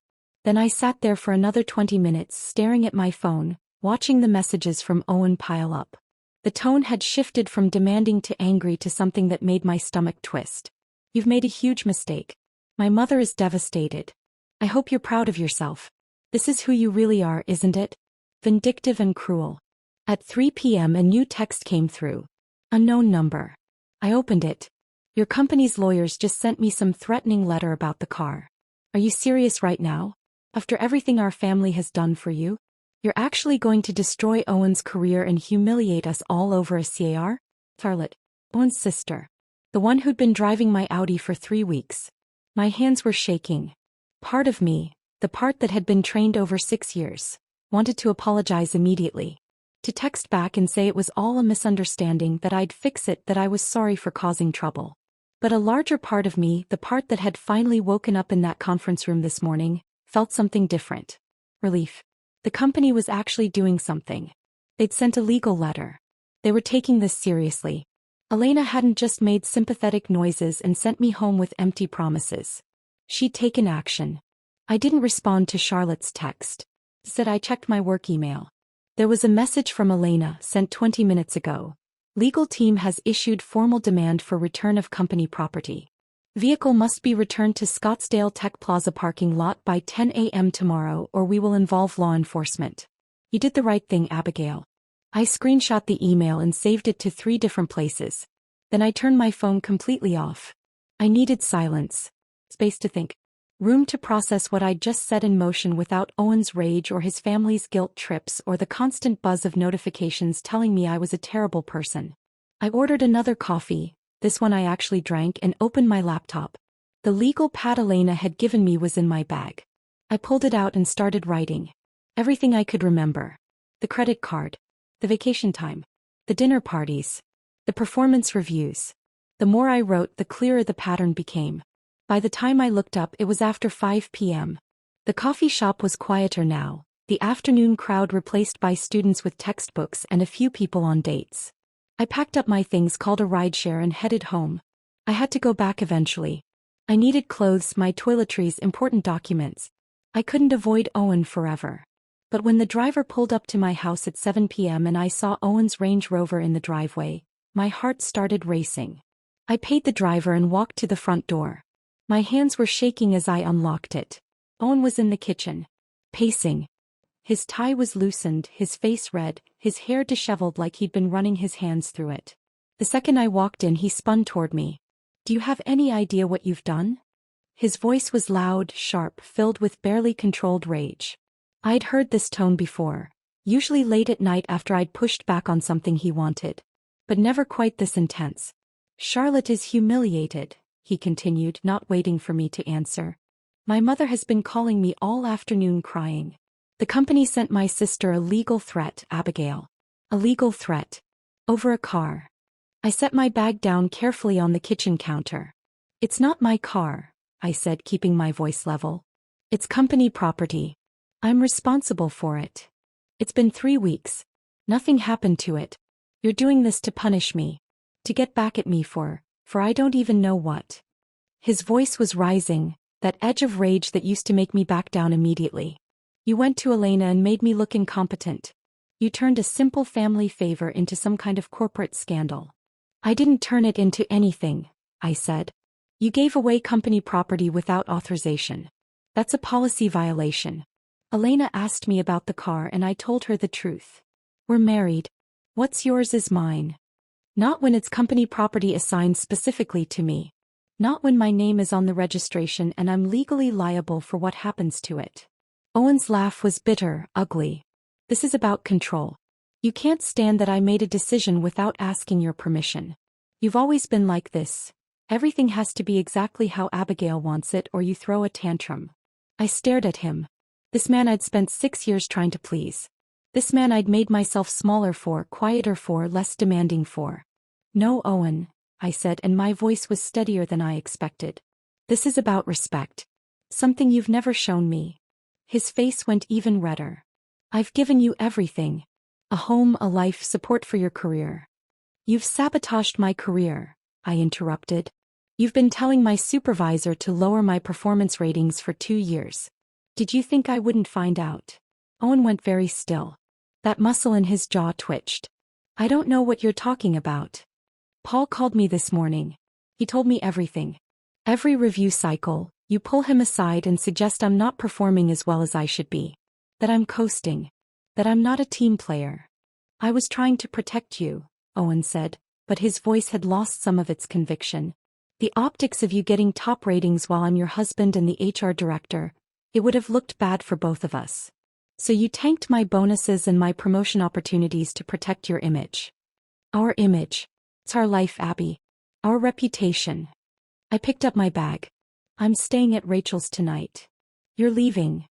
Then I sat there for another 20 minutes staring at my phone, watching the messages from Owen pile up. The tone had shifted from demanding to angry to something that made my stomach twist. You've made a huge mistake. My mother is devastated. I hope you're proud of yourself. This is who you really are, isn't it? Vindictive and cruel. At 3 p.m. a new text came through. Unknown number. I opened it. Your company's lawyers just sent me some threatening letter about the car. Are you serious right now? After everything our family has done for you? You're actually going to destroy Owen's career and humiliate us all over a car? Charlotte, Owen's sister. The one who'd been driving my Audi for 3 weeks. My hands were shaking. Part of me, the part that had been trained over 6 years, wanted to apologize immediately. To text back and say it was all a misunderstanding, that I'd fix it, that I was sorry for causing trouble. But a larger part of me, the part that had finally woken up in that conference room this morning, felt something different. Relief. The company was actually doing something. They'd sent a legal letter. They were taking this seriously. Elena hadn't just made sympathetic noises and sent me home with empty promises. She'd taken action. I didn't respond to Charlotte's text. Instead, I checked my work email. There was a message from Elena, sent 20 minutes ago. Legal team has issued formal demand for return of company property. Vehicle must be returned to Scottsdale Tech Plaza parking lot by 10 a.m. tomorrow, or we will involve law enforcement. You did the right thing, Abigail. I screenshot the email and saved it to 3 different places. Then I turned my phone completely off. I needed silence. Space to think. Room to process what I'd just set in motion without Owen's rage or his family's guilt trips or the constant buzz of notifications telling me I was a terrible person. I ordered another coffee, this one I actually drank, and opened my laptop. The legal pad Elena had given me was in my bag. I pulled it out and started writing. Everything I could remember. The credit card. The vacation time. The dinner parties. The performance reviews. The more I wrote, the clearer the pattern became. By the time I looked up, it was after 5 p.m. The coffee shop was quieter now, the afternoon crowd replaced by students with textbooks and a few people on dates. I packed up my things, called a rideshare, and headed home. I had to go back eventually. I needed clothes, my toiletries, important documents. I couldn't avoid Owen forever. But when the driver pulled up to my house at 7 p.m. and I saw Owen's Range Rover in the driveway, my heart started racing. I paid the driver and walked to the front door. My hands were shaking as I unlocked it. Owen was in the kitchen, pacing. His tie was loosened, his face red, his hair disheveled like he'd been running his hands through it. The second I walked in, he spun toward me. "Do you have any idea what you've done?" His voice was loud, sharp, filled with barely controlled rage. I'd heard this tone before, usually late at night after I'd pushed back on something he wanted. But never quite this intense. "Charlotte is humiliated," he continued, not waiting for me to answer. "My mother has been calling me all afternoon crying. The company sent my sister a legal threat, Abigail. A legal threat. Over a car." I set my bag down carefully on the kitchen counter. "It's not my car," I said, keeping my voice level. "It's company property. I'm responsible for it. It's been 3 weeks. Nothing happened to it. You're doing this to punish me. To get back at me for I don't even know what." His voice was rising, that edge of rage that used to make me back down immediately. "You went to Elena and made me look incompetent. You turned a simple family favor into some kind of corporate scandal." "I didn't turn it into anything," I said. "You gave away company property without authorization. That's a policy violation." Elena asked me about the car and I told her the truth. "We're married. What's yours is mine. Not when it's company property assigned specifically to me. Not when my name is on the registration and I'm legally liable for what happens to it." Owen's laugh was bitter, ugly. "This is about control. You can't stand that I made a decision without asking your permission. You've always been like this. Everything has to be exactly how Abigail wants it or you throw a tantrum." I stared at him. This man I'd spent 6 years trying to please. This man I'd made myself smaller for, quieter for, less demanding for. "No, Owen," I said, and my voice was steadier than I expected. "This is about respect. Something you've never shown me." His face went even redder. "I've given you everything. A home, a life, support for your career." "You've sabotaged my career," I interrupted. "You've been telling my supervisor to lower my performance ratings for 2 years. Did you think I wouldn't find out?" Owen went very still. That muscle in his jaw twitched. "I don't know what you're talking about. Paul called me this morning. He told me everything. Every review cycle, you pull him aside and suggest I'm not performing as well as I should be. That I'm coasting. That I'm not a team player." "I was trying to protect you," Owen said, but his voice had lost some of its conviction. "The optics of you getting top ratings while I'm your husband and the HR director, it would have looked bad for both of us. So you tanked my bonuses and my promotion opportunities to protect your image." "Our image. It's our life, Abby. Our reputation." I picked up my bag. "I'm staying at Rachel's tonight." You're leaving.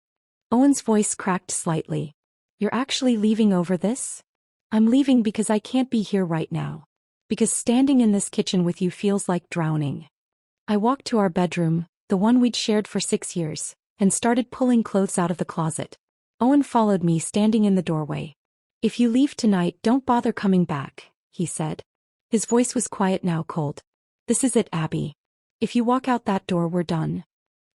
Owen's voice cracked slightly. You're actually leaving over this? I'm leaving because I can't be here right now. Because standing in this kitchen with you feels like drowning. I walked to our bedroom, the one we'd shared for 6 years, and started pulling clothes out of the closet. Owen followed me, standing in the doorway. If you leave tonight, don't bother coming back, he said. His voice was quiet now, cold. This is it, Abby. If you walk out that door, we're done.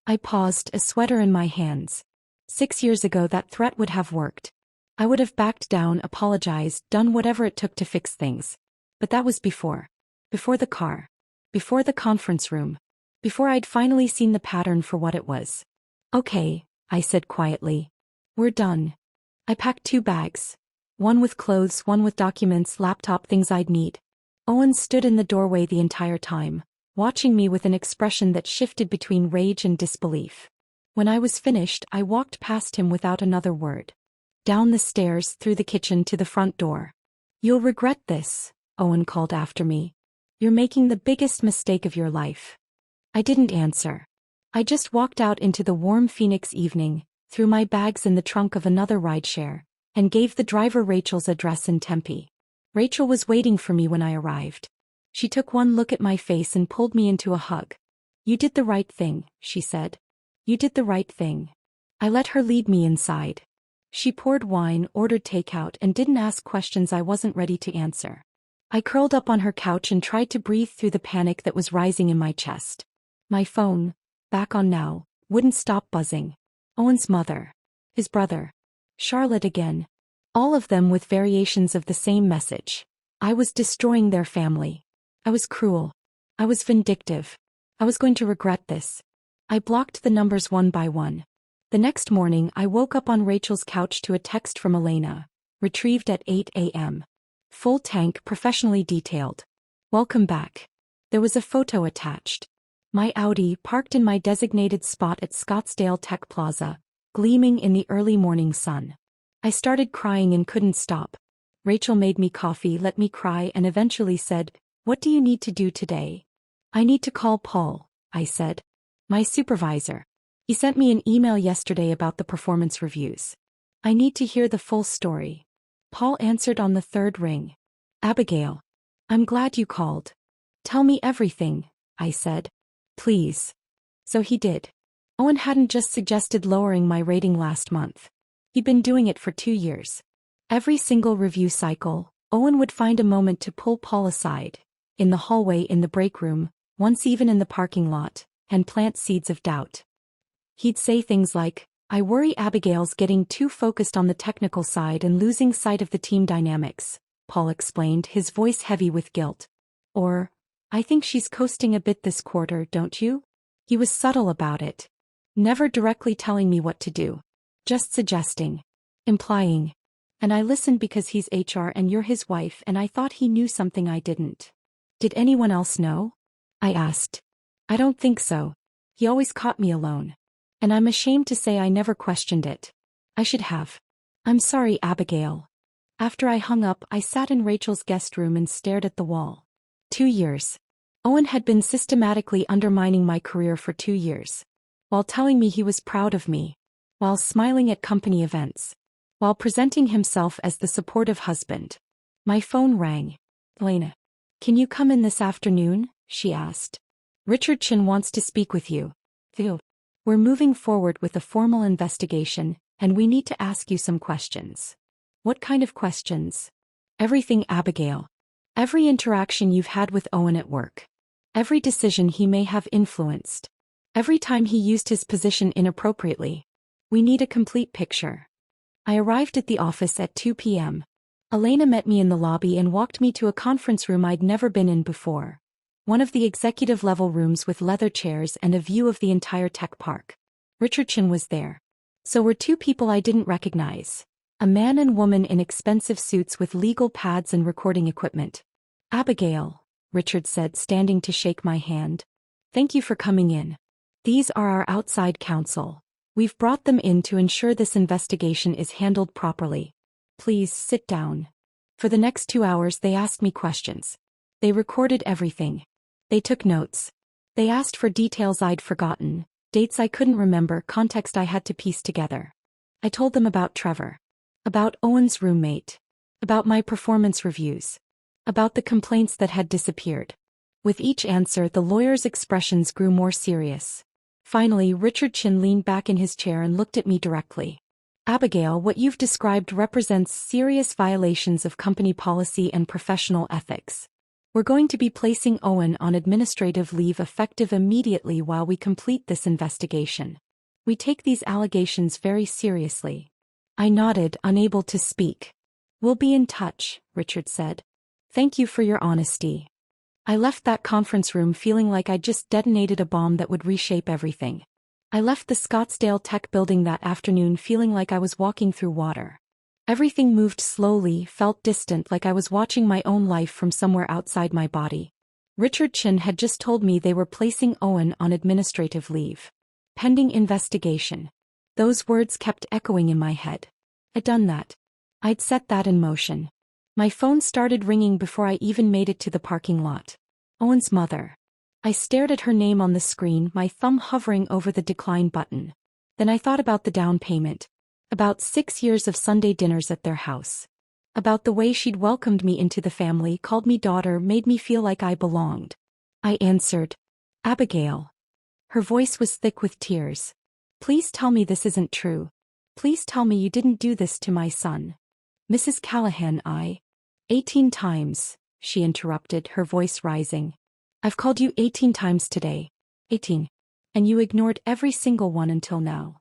I paused, a sweater in my hands. 6 years ago that threat would have worked. I would have backed down, apologized, done whatever it took to fix things. But that was before. Before the car. Before the conference room. Before I'd finally seen the pattern for what it was. Okay, I said quietly. We're done. I packed 2 bags. One with clothes, one with documents, laptop, things I'd need. Owen stood in the doorway the entire time, watching me with an expression that shifted between rage and disbelief. When I was finished, I walked past him without another word. Down the stairs, through the kitchen to the front door. You'll regret this, Owen called after me. You're making the biggest mistake of your life. I didn't answer. I just walked out into the warm Phoenix evening, threw my bags in the trunk of another rideshare, and gave the driver Rachel's address in Tempe. Rachel was waiting for me when I arrived. She took one look at my face and pulled me into a hug. You did the right thing, she said. You did the right thing. I let her lead me inside. She poured wine, ordered takeout, and didn't ask questions I wasn't ready to answer. I curled up on her couch and tried to breathe through the panic that was rising in my chest. My phone, back on now, wouldn't stop buzzing. Owen's mother. His brother. Charlotte again. All of them with variations of the same message. I was destroying their family. I was cruel. I was vindictive. I was going to regret this. I blocked the numbers one by one. The next morning, I woke up on Rachel's couch to a text from Elena, retrieved at 8 a.m. Full tank, professionally detailed. Welcome back. There was a photo attached. My Audi parked in my designated spot at Scottsdale Tech Plaza, gleaming in the early morning sun. I started crying and couldn't stop. Rachel made me coffee, let me cry, and eventually said, "What do you need to do today?" "I need to call Paul," I said. "My supervisor. He sent me an email yesterday about the performance reviews. I need to hear the full story." Paul answered on the 3rd ring. "Abigail. I'm glad you called. Tell me everything," I said. "Please." So he did. Owen hadn't just suggested lowering my rating last month. He'd been doing it for 2 years. Every single review cycle, Owen would find a moment to pull Paul aside, in the hallway, in the break room, once even in the parking lot, and plant seeds of doubt. He'd say things like, "I worry Abigail's getting too focused on the technical side and losing sight of the team dynamics," Paul explained, his voice heavy with guilt. Or, "I think she's coasting a bit this quarter, don't you?" He was subtle about it. Never directly telling me what to do. Just suggesting. Implying. And I listened because he's HR and you're his wife, and I thought he knew something I didn't. "Did anyone else know?" I asked. "I don't think so. He always caught me alone. And I'm ashamed to say I never questioned it. I should have. I'm sorry, Abigail." After I hung up, I sat in Rachel's guest room and stared at the wall. 2 years. Owen had been systematically undermining my career for 2 years. While telling me he was proud of me. While smiling at company events. While presenting himself as the supportive husband. My phone rang. "Elena. Can you come in this afternoon?" she asked. "Richard Chin wants to speak with you." "Phew. We're moving forward with a formal investigation, and we need to ask you some questions." "What kind of questions?" "Everything, Abigail. Every interaction you've had with Owen at work. Every decision he may have influenced. Every time he used his position inappropriately. We need a complete picture." I arrived at the office at 2 p.m. Elena met me in the lobby and walked me to a conference room I'd never been in before. One of the executive-level rooms with leather chairs and a view of the entire tech park. Richard Chin was there. So were 2 people I didn't recognize. A man and woman in expensive suits with legal pads and recording equipment. "Abigail," Richard said, standing to shake my hand. "Thank you for coming in. These are our outside counsel. We've brought them in to ensure this investigation is handled properly. Please sit down." For the next 2 hours they asked me questions. They recorded everything. They took notes. They asked for details I'd forgotten, Dates I couldn't remember, context I had to piece together. I told them about Trevor. About Owen's roommate. About my performance reviews. About the complaints that had disappeared. With each answer, the lawyer's expressions grew more serious. Finally, Richard Chin leaned back in his chair and looked at me directly. Abigail, what you've described represents serious violations of company policy and professional ethics. We're going to be placing Owen on administrative leave effective immediately while we complete this investigation. We take these allegations very seriously. I nodded, unable to speak. We'll be in touch, Richard said. Thank you for your honesty. I left that conference room feeling like I'd just detonated a bomb that would reshape everything. I left the Scottsdale Tech building that afternoon feeling like I was walking through water. Everything moved slowly, felt distant, like I was watching my own life from somewhere outside my body. Richard Chin had just told me they were placing Owen on administrative leave. Pending investigation. Those words kept echoing in my head. I'd done that. I'd set that in motion. My phone started ringing before I even made it to the parking lot. Owen's mother. I stared at her name on the screen, my thumb hovering over the decline button. Then I thought about the down payment. About 6 years of Sunday dinners at their house. About the way she'd welcomed me into the family, called me daughter, made me feel like I belonged. I answered, Abigail. Her voice was thick with tears. Please tell me this isn't true. Please tell me you didn't do this to my son. Mrs. Callahan, 18 times, she interrupted, her voice rising. I've called you 18 times today. 18. And you ignored every single one until now.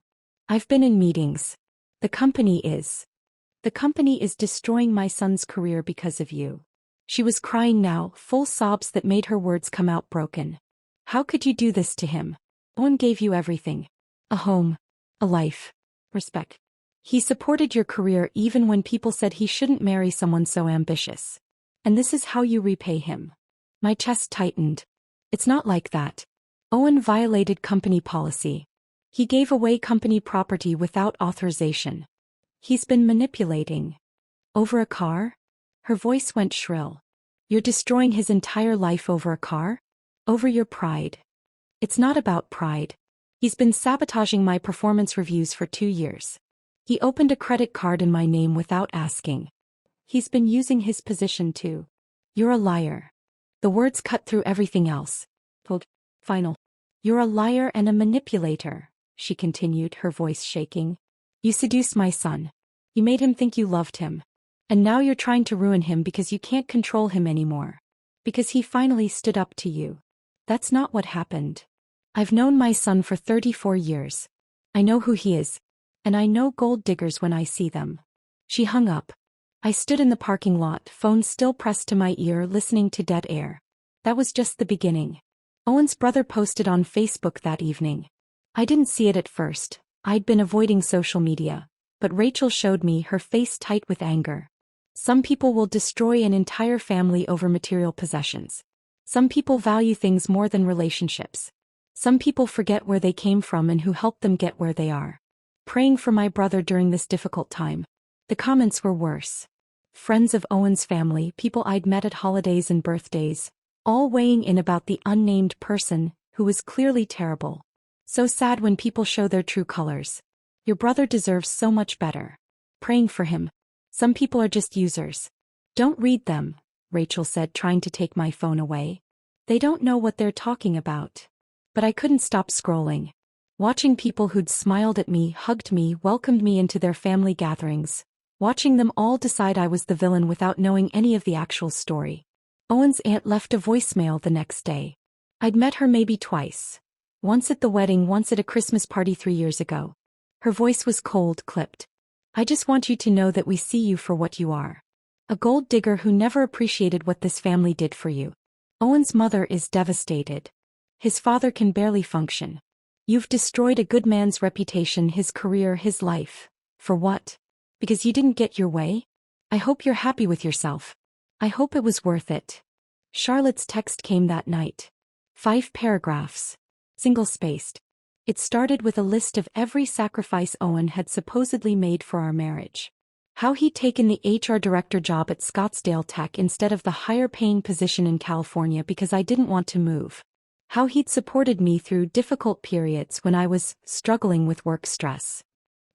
I've been in meetings. The company is destroying my son's career because of you. She was crying now, full sobs that made her words come out broken. How could you do this to him? Owen gave you everything. A home. A life. Respect. He supported your career even when people said he shouldn't marry someone so ambitious. And this is how you repay him. My chest tightened. It's not like that. Owen violated company policy. He gave away company property without authorization. He's been manipulating. Over a car? Her voice went shrill. You're destroying his entire life over a car? Over your pride. It's not about pride. He's been sabotaging my performance reviews for 2 years. He opened a credit card in my name without asking. He's been using his position too. You're a liar. The words cut through everything else. Final. You're a liar and a manipulator, she continued, her voice shaking. You seduced my son. You made him think you loved him. And now you're trying to ruin him because you can't control him anymore. Because he finally stood up to you. That's not what happened. I've known my son for 34 years. I know who he is. And I know gold diggers when I see them. She hung up. I stood in the parking lot, phone still pressed to my ear, listening to dead air. That was just the beginning. Owen's brother posted on Facebook that evening. I didn't see it at first. I'd been avoiding social media. But Rachel showed me, her face tight with anger. Some people will destroy an entire family over material possessions. Some people value things more than relationships. Some people forget where they came from and who helped them get where they are. Praying for my brother during this difficult time. The comments were worse. Friends of Owen's family, people I'd met at holidays and birthdays, all weighing in about the unnamed person, who was clearly terrible. So sad when people show their true colors. Your brother deserves so much better. Praying for him. Some people are just users. Don't read them, Rachel said, trying to take my phone away. They don't know what they're talking about. But I couldn't stop scrolling. Watching people who'd smiled at me, hugged me, welcomed me into their family gatherings. Watching them all decide I was the villain without knowing any of the actual story. Owen's aunt left a voicemail the next day. I'd met her maybe twice. Once at the wedding, once at a Christmas party 3 years ago. Her voice was cold, clipped. I just want you to know that we see you for what you are. A gold digger who never appreciated what this family did for you. Owen's mother is devastated. His father can barely function. You've destroyed a good man's reputation, his career, his life. For what? Because you didn't get your way? I hope you're happy with yourself. I hope it was worth it. Charlotte's text came that night. 5 paragraphs. Single-spaced. It started with a list of every sacrifice Owen had supposedly made for our marriage. How he'd taken the HR director job at Scottsdale Tech instead of the higher-paying position in California because I didn't want to move. How he'd supported me through difficult periods when I was struggling with work stress.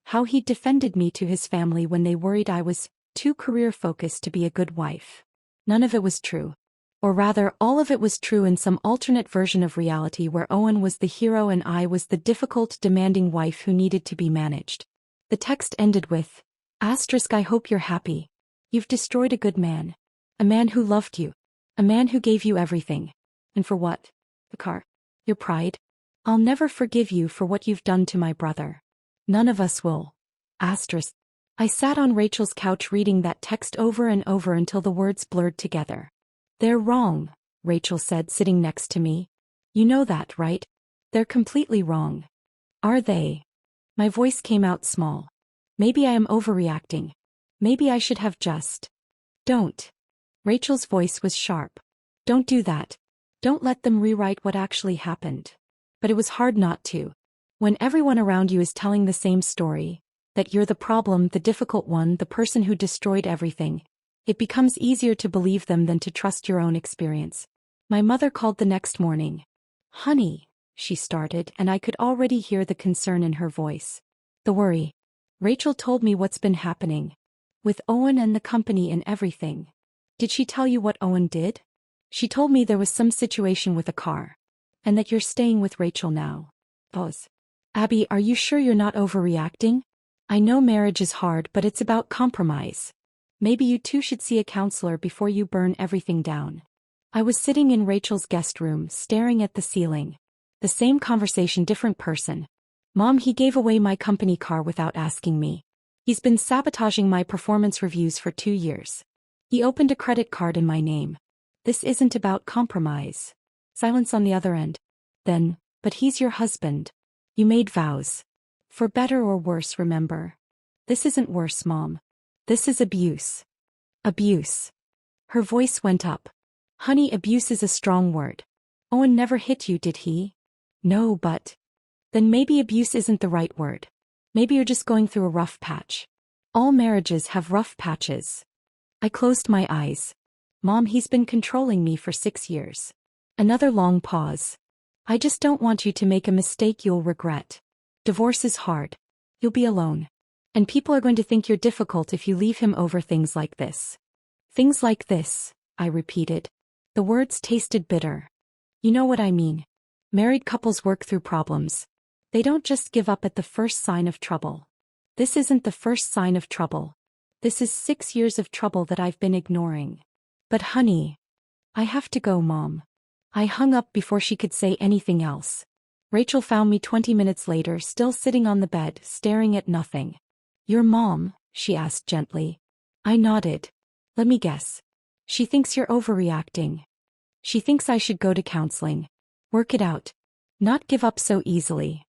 How he'd defended me to his family when they worried I was too career-focused to be a good wife. None of it was true. Or rather, all of it was true in some alternate version of reality where Owen was the hero and I was the difficult, demanding wife who needed to be managed. The text ended with, "I hope you're happy. You've destroyed a good man. A man who loved you. A man who gave you everything. And for what? The car. Your pride. I'll never forgive you for what you've done to my brother. None of us will." I sat on Rachel's couch reading that text over and over until the words blurred together. "They're wrong," Rachel said, sitting next to me. "You know that, right? They're completely wrong." "Are they?" My voice came out small. "Maybe I am overreacting. Maybe I should have just..." "Don't." Rachel's voice was sharp. "Don't do that. Don't let them rewrite what actually happened." But it was hard not to. When everyone around you is telling the same story, that you're the problem, the difficult one, the person who destroyed everything, it becomes easier to believe them than to trust your own experience. My mother called the next morning. "Honey," she started, and I could already hear the concern in her voice. The worry. "Rachel told me what's been happening. With Owen and the company and everything." "Did she tell you what Owen did?" "She told me there was some situation with a car. And that you're staying with Rachel now." Pause. "Abby, are you sure you're not overreacting? I know marriage is hard, but it's about compromise. Maybe you two should see a counselor before you burn everything down." I was sitting in Rachel's guest room, staring at the ceiling. The same conversation, different person. "Mom, he gave away my company car without asking me. He's been sabotaging my performance reviews for 2 years. He opened a credit card in my name. This isn't about compromise." Silence on the other end. Then, "But he's your husband. You made vows. For better or worse, remember. This isn't worse, Mom. This is abuse." "Abuse." Her voice went up. "Honey, abuse is a strong word. Owen never hit you, did he?" "No, but..." "Then maybe abuse isn't the right word. Maybe you're just going through a rough patch. All marriages have rough patches." I closed my eyes. "Mom, he's been controlling me for 6 years." Another long pause. "I just don't want you to make a mistake you'll regret. Divorce is hard. You'll be alone. And people are going to think you're difficult if you leave him over things like this." "Things like this," I repeated. The words tasted bitter. "You know what I mean. Married couples work through problems. They don't just give up at the first sign of trouble. This isn't the first sign of trouble. This is 6 years of trouble that I've been ignoring." "But honey..." "I have to go, Mom." I hung up before she could say anything else. Rachel found me 20 minutes later, still sitting on the bed, staring at nothing. "Your mom?" she asked gently. I nodded. "Let me guess. She thinks you're overreacting. She thinks I should go to counseling. Work it out. Not give up so easily."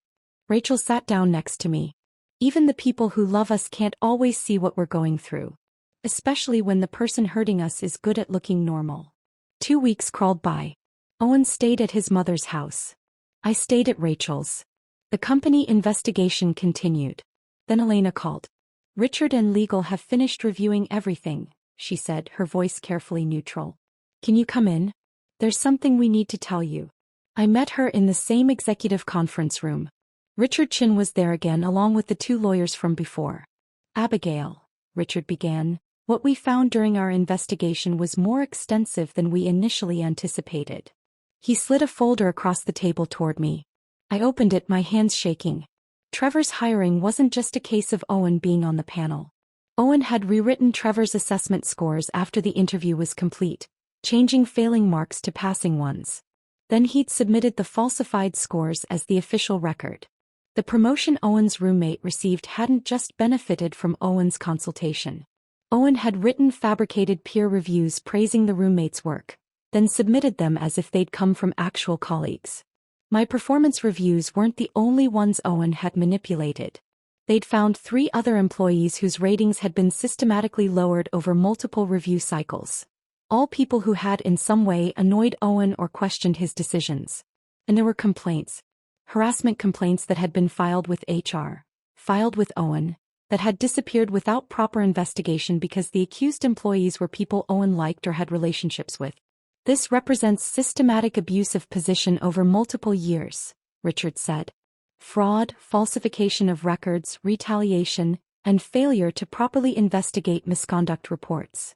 Rachel sat down next to me. "Even the people who love us can't always see what we're going through. Especially when the person hurting us is good at looking normal." 2 weeks crawled by. Owen stayed at his mother's house. I stayed at Rachel's. The company investigation continued. Then Elena called. "Richard and legal have finished reviewing everything," she said, her voice carefully neutral. "Can you come in? There's something we need to tell you." I met her in the same executive conference room. Richard Chin was there again, along with the 2 lawyers from before. "Abigail," Richard began, "what we found during our investigation was more extensive than we initially anticipated." He slid a folder across the table toward me. I opened it, my hands shaking. Trevor's hiring wasn't just a case of Owen being on the panel. Owen had rewritten Trevor's assessment scores after the interview was complete, changing failing marks to passing ones. Then he'd submitted the falsified scores as the official record. The promotion Owen's roommate received hadn't just benefited from Owen's consultation. Owen had written fabricated peer reviews praising the roommate's work, then submitted them as if they'd come from actual colleagues. My performance reviews weren't the only ones Owen had manipulated. They'd found 3 other employees whose ratings had been systematically lowered over multiple review cycles. All people who had in some way annoyed Owen or questioned his decisions. And there were complaints. Harassment complaints that had been filed with HR, filed with Owen, that had disappeared without proper investigation because the accused employees were people Owen liked or had relationships with. This represents systematic abuse of position over multiple years, Richard said. Fraud, falsification of records, retaliation, and failure to properly investigate misconduct reports.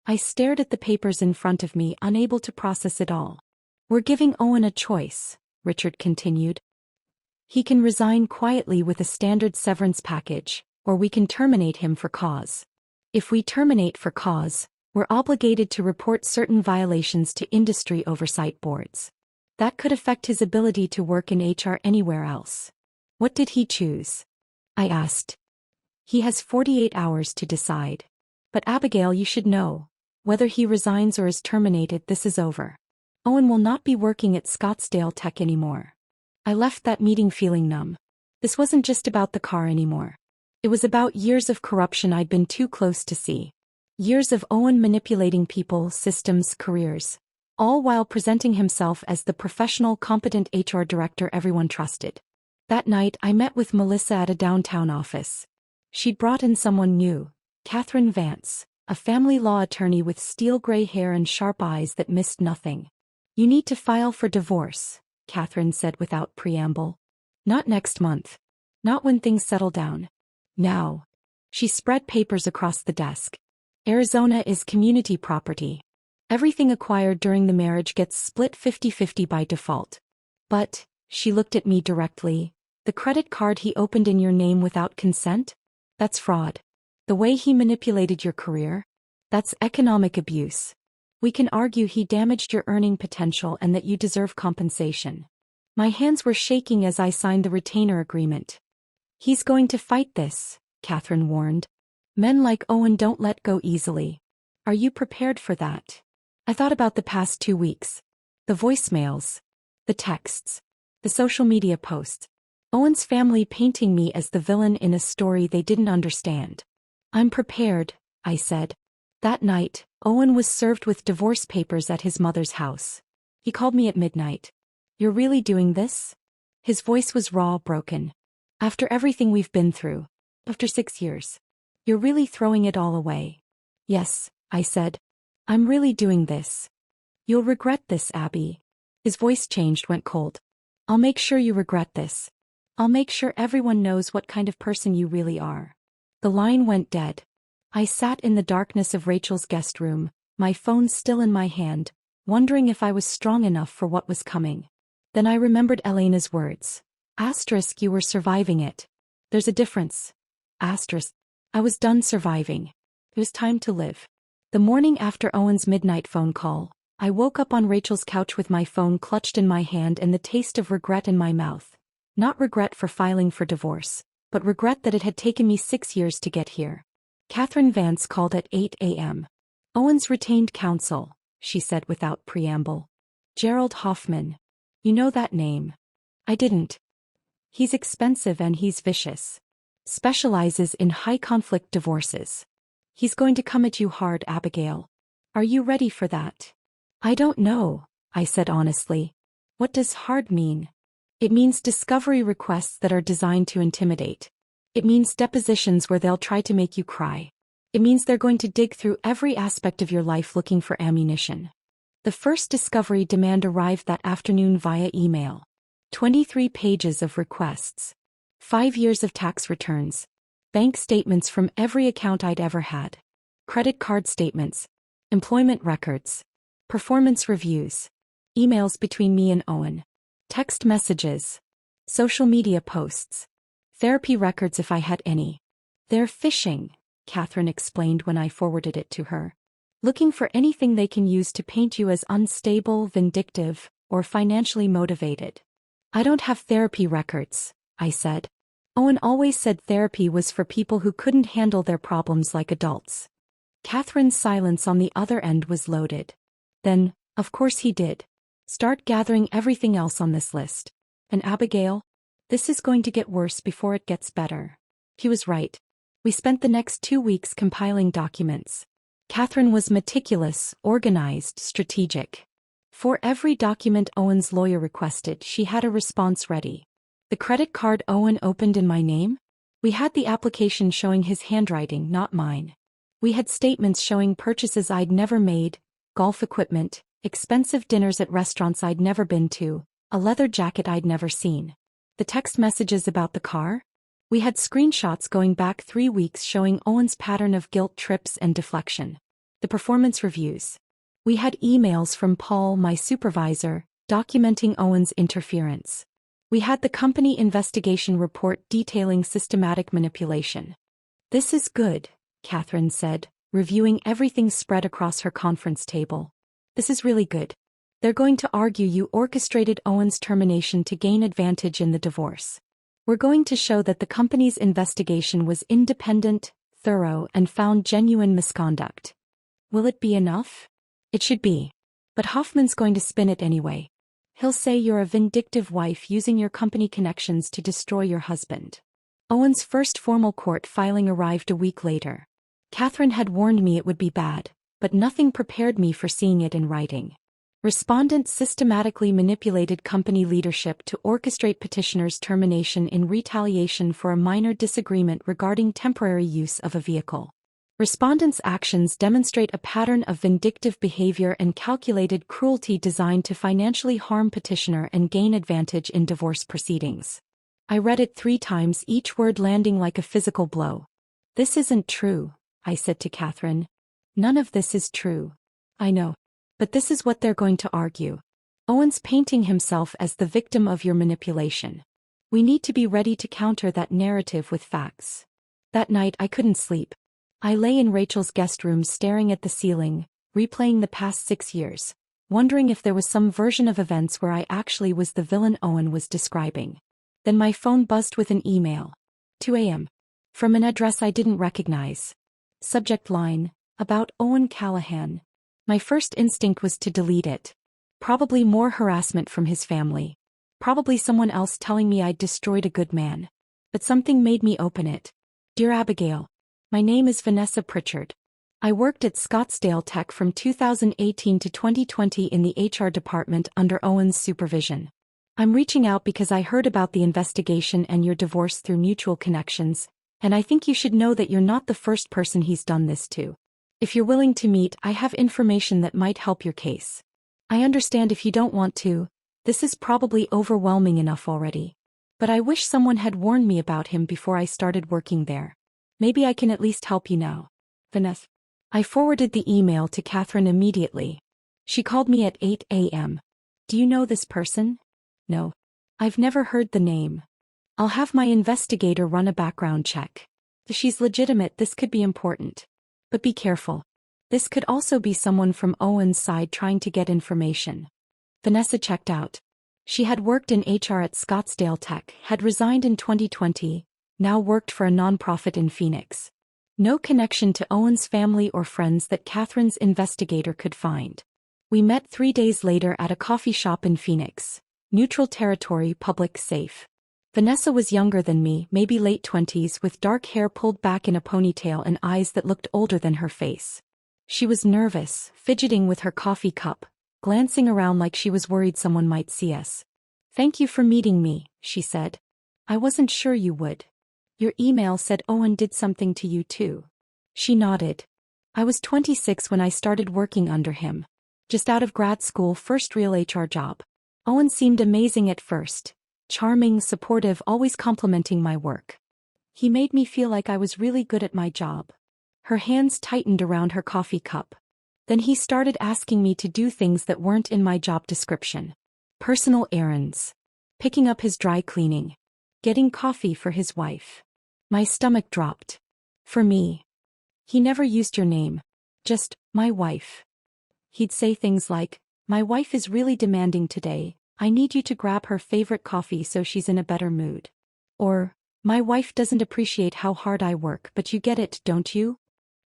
I stared at the papers in front of me, unable to process it all. We're giving Owen a choice, Richard continued. He can resign quietly with a standard severance package, or we can terminate him for cause. If we terminate for cause, we're obligated to report certain violations to industry oversight boards. That could affect his ability to work in HR anywhere else. What did he choose? I asked. He has 48 hours to decide. But Abigail, you should know. Whether he resigns or is terminated, this is over. Owen will not be working at Scottsdale Tech anymore. I left that meeting feeling numb. This wasn't just about the car anymore. It was about years of corruption I'd been too close to see. Years of Owen manipulating people, systems, careers, all while presenting himself as the professional, competent HR director everyone trusted. That night, I met with Melissa at a downtown office. She'd brought in someone new, Catherine Vance, a family law attorney with steel gray hair and sharp eyes that missed nothing. You need to file for divorce, Catherine said without preamble. Not next month. Not when things settle down. Now. She spread papers across the desk. Arizona is community property. Everything acquired during the marriage gets split 50-50 by default. But, she looked at me directly, the credit card he opened in your name without consent? That's fraud. The way he manipulated your career? That's economic abuse. We can argue he damaged your earning potential and that you deserve compensation. My hands were shaking as I signed the retainer agreement. He's going to fight this, Catherine warned. Men like Owen don't let go easily. Are you prepared for that? I thought about the past 2 weeks. The voicemails. The texts. The social media posts. Owen's family painting me as the villain in a story they didn't understand. I'm prepared, I said. That night, Owen was served with divorce papers at his mother's house. He called me at midnight. You're really doing this? His voice was raw, broken. After everything we've been through. After 6 years. You're really throwing it all away. Yes, I said. I'm really doing this. You'll regret this, Abby. His voice changed, went cold. I'll make sure you regret this. I'll make sure everyone knows what kind of person you really are. The line went dead. I sat in the darkness of Rachel's guest room, my phone still in my hand, wondering if I was strong enough for what was coming. Then I remembered Elena's words. Asterisk, you were surviving it. There's a difference. Asterisk. I was done surviving. It was time to live. The morning after Owen's midnight phone call, I woke up on Rachel's couch with my phone clutched in my hand and the taste of regret in my mouth. Not regret for filing for divorce, but regret that it had taken me 6 years to get here. Catherine Vance called at 8 a.m. Owen's retained counsel, she said without preamble. Gerald Hoffman. You know that name. I didn't. He's expensive and he's vicious. Specializes in high-conflict divorces. He's going to come at you hard, Abigail. Are you ready for that? I don't know, I said honestly. What does hard mean? It means discovery requests that are designed to intimidate. It means depositions where they'll try to make you cry. It means they're going to dig through every aspect of your life looking for ammunition. The first discovery demand arrived that afternoon via email. 23 pages of requests. 5 years of tax returns. Bank statements from every account I'd ever had. Credit card statements. Employment records. Performance reviews. Emails between me and Owen. Text messages. Social media posts. Therapy records if I had any. They're phishing, Catherine explained when I forwarded it to her. Looking for anything they can use to paint you as unstable, vindictive, or financially motivated. I don't have therapy records, I said. Owen always said therapy was for people who couldn't handle their problems like adults. Catherine's silence on the other end was loaded. Then, of course he did. Start gathering everything else on this list. And Abigail? This is going to get worse before it gets better. He was right. We spent the next 2 weeks compiling documents. Catherine was meticulous, organized, strategic. For every document Owen's lawyer requested, she had a response ready. The credit card Owen opened in my name? We had the application showing his handwriting, not mine. We had statements showing purchases I'd never made, golf equipment, expensive dinners at restaurants I'd never been to, a leather jacket I'd never seen. The text messages about the car? We had screenshots going back 3 weeks showing Owen's pattern of guilt trips and deflection. The performance reviews. We had emails from Paul, my supervisor, documenting Owen's interference. We had the company investigation report detailing systematic manipulation. This is good, Catherine said, reviewing everything spread across her conference table. This is really good. They're going to argue you orchestrated Owen's termination to gain advantage in the divorce. We're going to show that the company's investigation was independent, thorough, and found genuine misconduct. Will it be enough? It should be. But Hoffman's going to spin it anyway. He'll say you're a vindictive wife using your company connections to destroy your husband. Owen's first formal court filing arrived a week later. Catherine had warned me it would be bad, but nothing prepared me for seeing it in writing. Respondents systematically manipulated company leadership to orchestrate petitioner's termination in retaliation for a minor disagreement regarding temporary use of a vehicle. Respondents' actions demonstrate a pattern of vindictive behavior and calculated cruelty designed to financially harm petitioner and gain advantage in divorce proceedings. I read it 3 times, each word landing like a physical blow. This isn't true, I said to Catherine. None of this is true. I know. But this is what they're going to argue. Owen's painting himself as the victim of your manipulation. We need to be ready to counter that narrative with facts. That night I couldn't sleep. I lay in Rachel's guest room staring at the ceiling, replaying the past 6 years, wondering if there was some version of events where I actually was the villain Owen was describing. Then my phone buzzed with an email. 2 a.m. From an address I didn't recognize. Subject line, about Owen Callahan. My first instinct was to delete it. Probably more harassment from his family. Probably someone else telling me I'd destroyed a good man. But something made me open it. Dear Abigail. My name is Vanessa Pritchard. I worked at Scottsdale Tech from 2018 to 2020 in the HR department under Owen's supervision. I'm reaching out because I heard about the investigation and your divorce through mutual connections, and I think you should know that you're not the first person he's done this to. If you're willing to meet, I have information that might help your case. I understand if you don't want to. This is probably overwhelming enough already. But I wish someone had warned me about him before I started working there. Maybe I can at least help you now. Vanessa. I forwarded the email to Catherine immediately. She called me at 8 a.m. Do you know this person? No. I've never heard the name. I'll have my investigator run a background check. If she's legitimate, this could be important. But be careful. This could also be someone from Owen's side trying to get information. Vanessa checked out. She had worked in HR at Scottsdale Tech, had resigned in 2020, now worked for a nonprofit in Phoenix. No connection to Owen's family or friends that Catherine's investigator could find. We met 3 days later at a coffee shop in Phoenix. Neutral territory, public safe. Vanessa was younger than me, maybe late 20s, with dark hair pulled back in a ponytail and eyes that looked older than her face. She was nervous, fidgeting with her coffee cup, glancing around like she was worried someone might see us. Thank you for meeting me, she said. I wasn't sure you would. Your email said Owen did something to you too. She nodded. I was 26 when I started working under him. Just out of grad school, first real HR job. Owen seemed amazing at first. Charming, supportive, always complimenting my work. He made me feel like I was really good at my job. Her hands tightened around her coffee cup. Then he started asking me to do things that weren't in my job description. Personal errands. Picking up his dry cleaning. Getting coffee for his wife. My stomach dropped. For me. He never used your name. Just, my wife. He'd say things like, my wife is really demanding today. I need you to grab her favorite coffee so she's in a better mood. Or, my wife doesn't appreciate how hard I work, but you get it, don't you?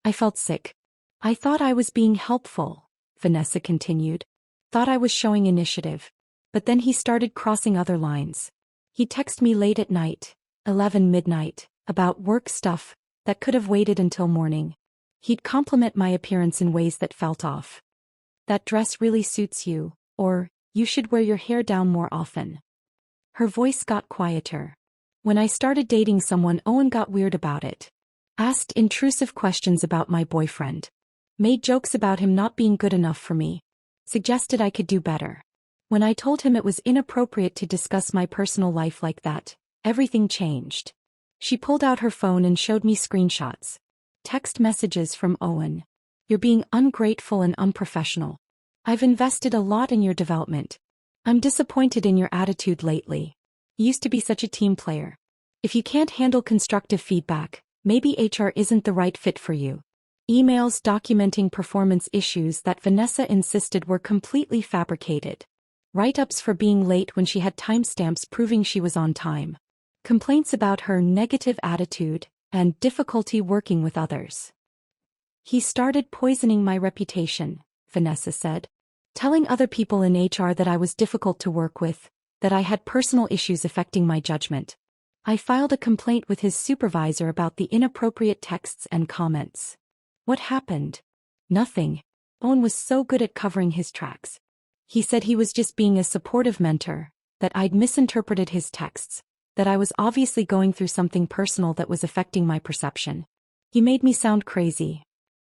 I felt sick. I thought I was being helpful, Vanessa continued. Thought I was showing initiative. But then he started crossing other lines. He'd text me late at night, 11 midnight, about work stuff that could have waited until morning. He'd compliment my appearance in ways that felt off. That dress really suits you, or, you should wear your hair down more often. Her voice got quieter. When I started dating someone, Owen got weird about it. Asked intrusive questions about my boyfriend. Made jokes about him not being good enough for me. suggested I could do better. When I told him it was inappropriate to discuss my personal life like that, everything changed. She pulled out her phone and showed me screenshots. Text messages from Owen. You're being ungrateful and unprofessional. I've invested a lot in your development. I'm disappointed in your attitude lately. You used to be such a team player. If you can't handle constructive feedback, maybe HR isn't the right fit for you. Emails documenting performance issues that Vanessa insisted were completely fabricated. Write-ups for being late when she had timestamps proving she was on time. Complaints about her negative attitude and difficulty working with others. He started poisoning my reputation, Vanessa said. Telling other people in HR that I was difficult to work with, that I had personal issues affecting my judgment. I filed a complaint with his supervisor about the inappropriate texts and comments. What happened? Nothing. Owen was so good at covering his tracks. He said he was just being a supportive mentor, that I'd misinterpreted his texts, that I was obviously going through something personal that was affecting my perception. He made me sound crazy.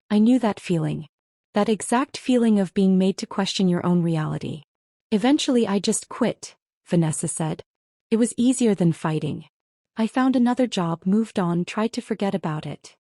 I knew that feeling. That exact feeling of being made to question your own reality. Eventually I just quit, Vanessa said. It was easier than fighting. I found another job, moved on, tried to forget about it.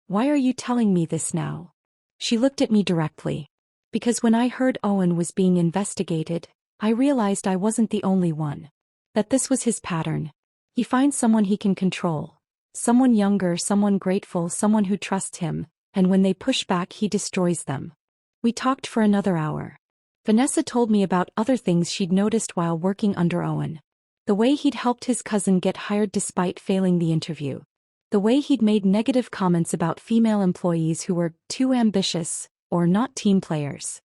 Why are you telling me this now? She looked at me directly. Because when I heard Owen was being investigated, I realized I wasn't the only one. That this was his pattern. He finds someone he can control. Someone younger, someone grateful, someone who trusts him, and when they push back he destroys them. We talked for another hour. Vanessa told me about other things she'd noticed while working under Owen. The way he'd helped his cousin get hired despite failing the interview. The way he'd made negative comments about female employees who were too ambitious or not team players.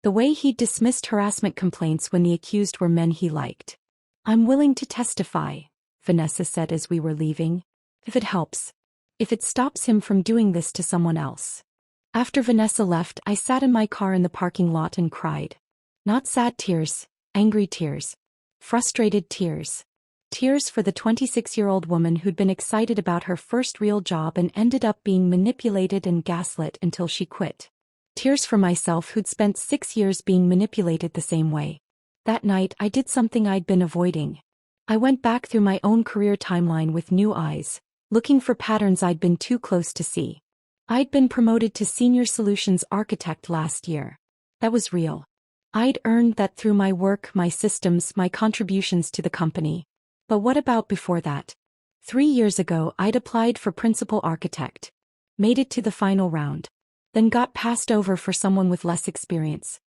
The way he'd dismissed harassment complaints when the accused were men he liked. I'm willing to testify, Vanessa said as we were leaving. If it helps. If it stops him from doing this to someone else. After Vanessa left, I sat in my car in the parking lot and cried. Not sad tears, angry tears. Frustrated tears. Tears for the 26-year-old woman who'd been excited about her first real job and ended up being manipulated and gaslit until she quit. Tears for myself who'd spent 6 years being manipulated the same way. That night I did something I'd been avoiding. I went back through my own career timeline with new eyes, looking for patterns I'd been too close to see. I'd been promoted to Senior Solutions Architect last year. That was real. I'd earned that through my work, my systems, my contributions to the company. But what about before that? 3 years ago I'd applied for Principal Architect. Made it to the final round. Then got passed over for someone with less experience.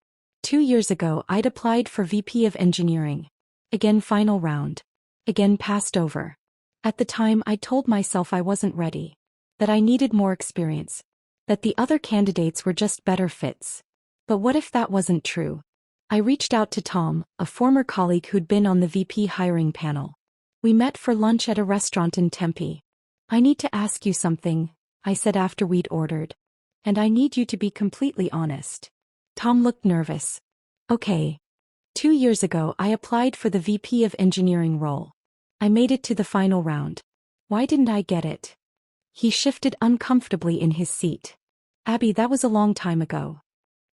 2 years ago I'd applied for VP of Engineering. Again final round. Again passed over. At the time I told myself I wasn't ready. That I needed more experience. That the other candidates were just better fits. But what if that wasn't true? I reached out to Tom, a former colleague who'd been on the VP hiring panel. We met for lunch at a restaurant in Tempe. I need to ask you something, I said after we'd ordered. And I need you to be completely honest. Tom looked nervous. Okay. 2 years ago I applied for the VP of Engineering role. I made it to the final round. Why didn't I get it? He shifted uncomfortably in his seat. Abby, that was a long time ago.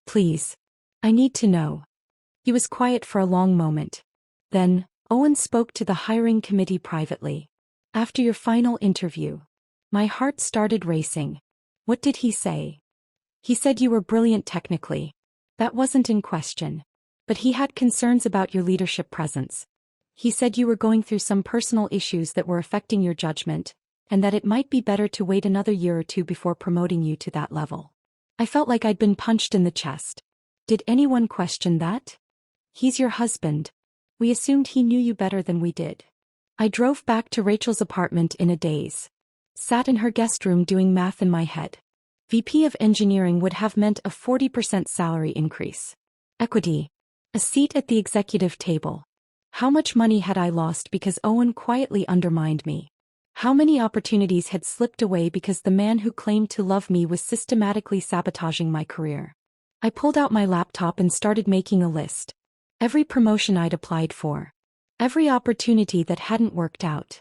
Please. I need to know. He was quiet for a long moment. Then, Owen spoke to the hiring committee privately. After your final interview. My heart started racing. What did he say? He said you were brilliant technically. That wasn't in question. But he had concerns about your leadership presence. He said you were going through some personal issues that were affecting your judgment, and that it might be better to wait another year or two before promoting you to that level. I felt like I'd been punched in the chest. Did anyone question that? He's your husband. We assumed he knew you better than we did. I drove back to Rachel's apartment in a daze. Sat in her guest room doing math in my head. VP of Engineering would have meant a 40% salary increase. Equity. A seat at the executive table. How much money had I lost because Owen quietly undermined me? How many opportunities had slipped away because the man who claimed to love me was systematically sabotaging my career? I pulled out my laptop and started making a list. Every promotion I'd applied for. Every opportunity that hadn't worked out.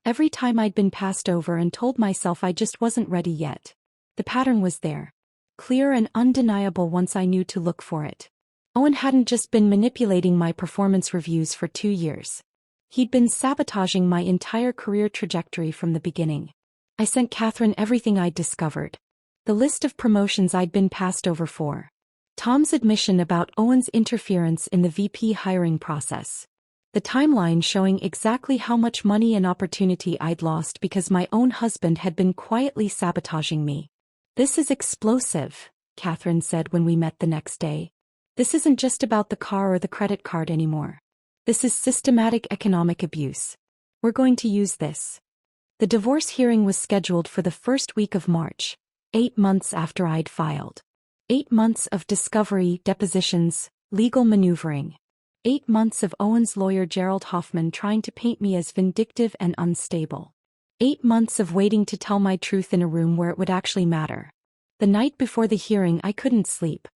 Every time I'd been passed over and told myself I just wasn't ready yet. The pattern was there. Clear and undeniable once I knew to look for it. Owen hadn't just been manipulating my performance reviews for 2 years. He'd been sabotaging my entire career trajectory from the beginning. I sent Catherine everything I'd discovered. The list of promotions I'd been passed over for. Tom's admission about Owen's interference in the VP hiring process. The timeline showing exactly how much money and opportunity I'd lost because my own husband had been quietly sabotaging me. "This is explosive," Catherine said when we met the next day. "This isn't just about the car or the credit card anymore. This is systematic economic abuse. We're going to use this." The divorce hearing was scheduled for the first week of March, 8 months after I'd filed. 8 months of discovery, depositions, legal maneuvering. 8 months of Owen's lawyer Gerald Hoffman trying to paint me as vindictive and unstable. 8 months of waiting to tell my truth in a room where it would actually matter. The night before the hearing I couldn't sleep.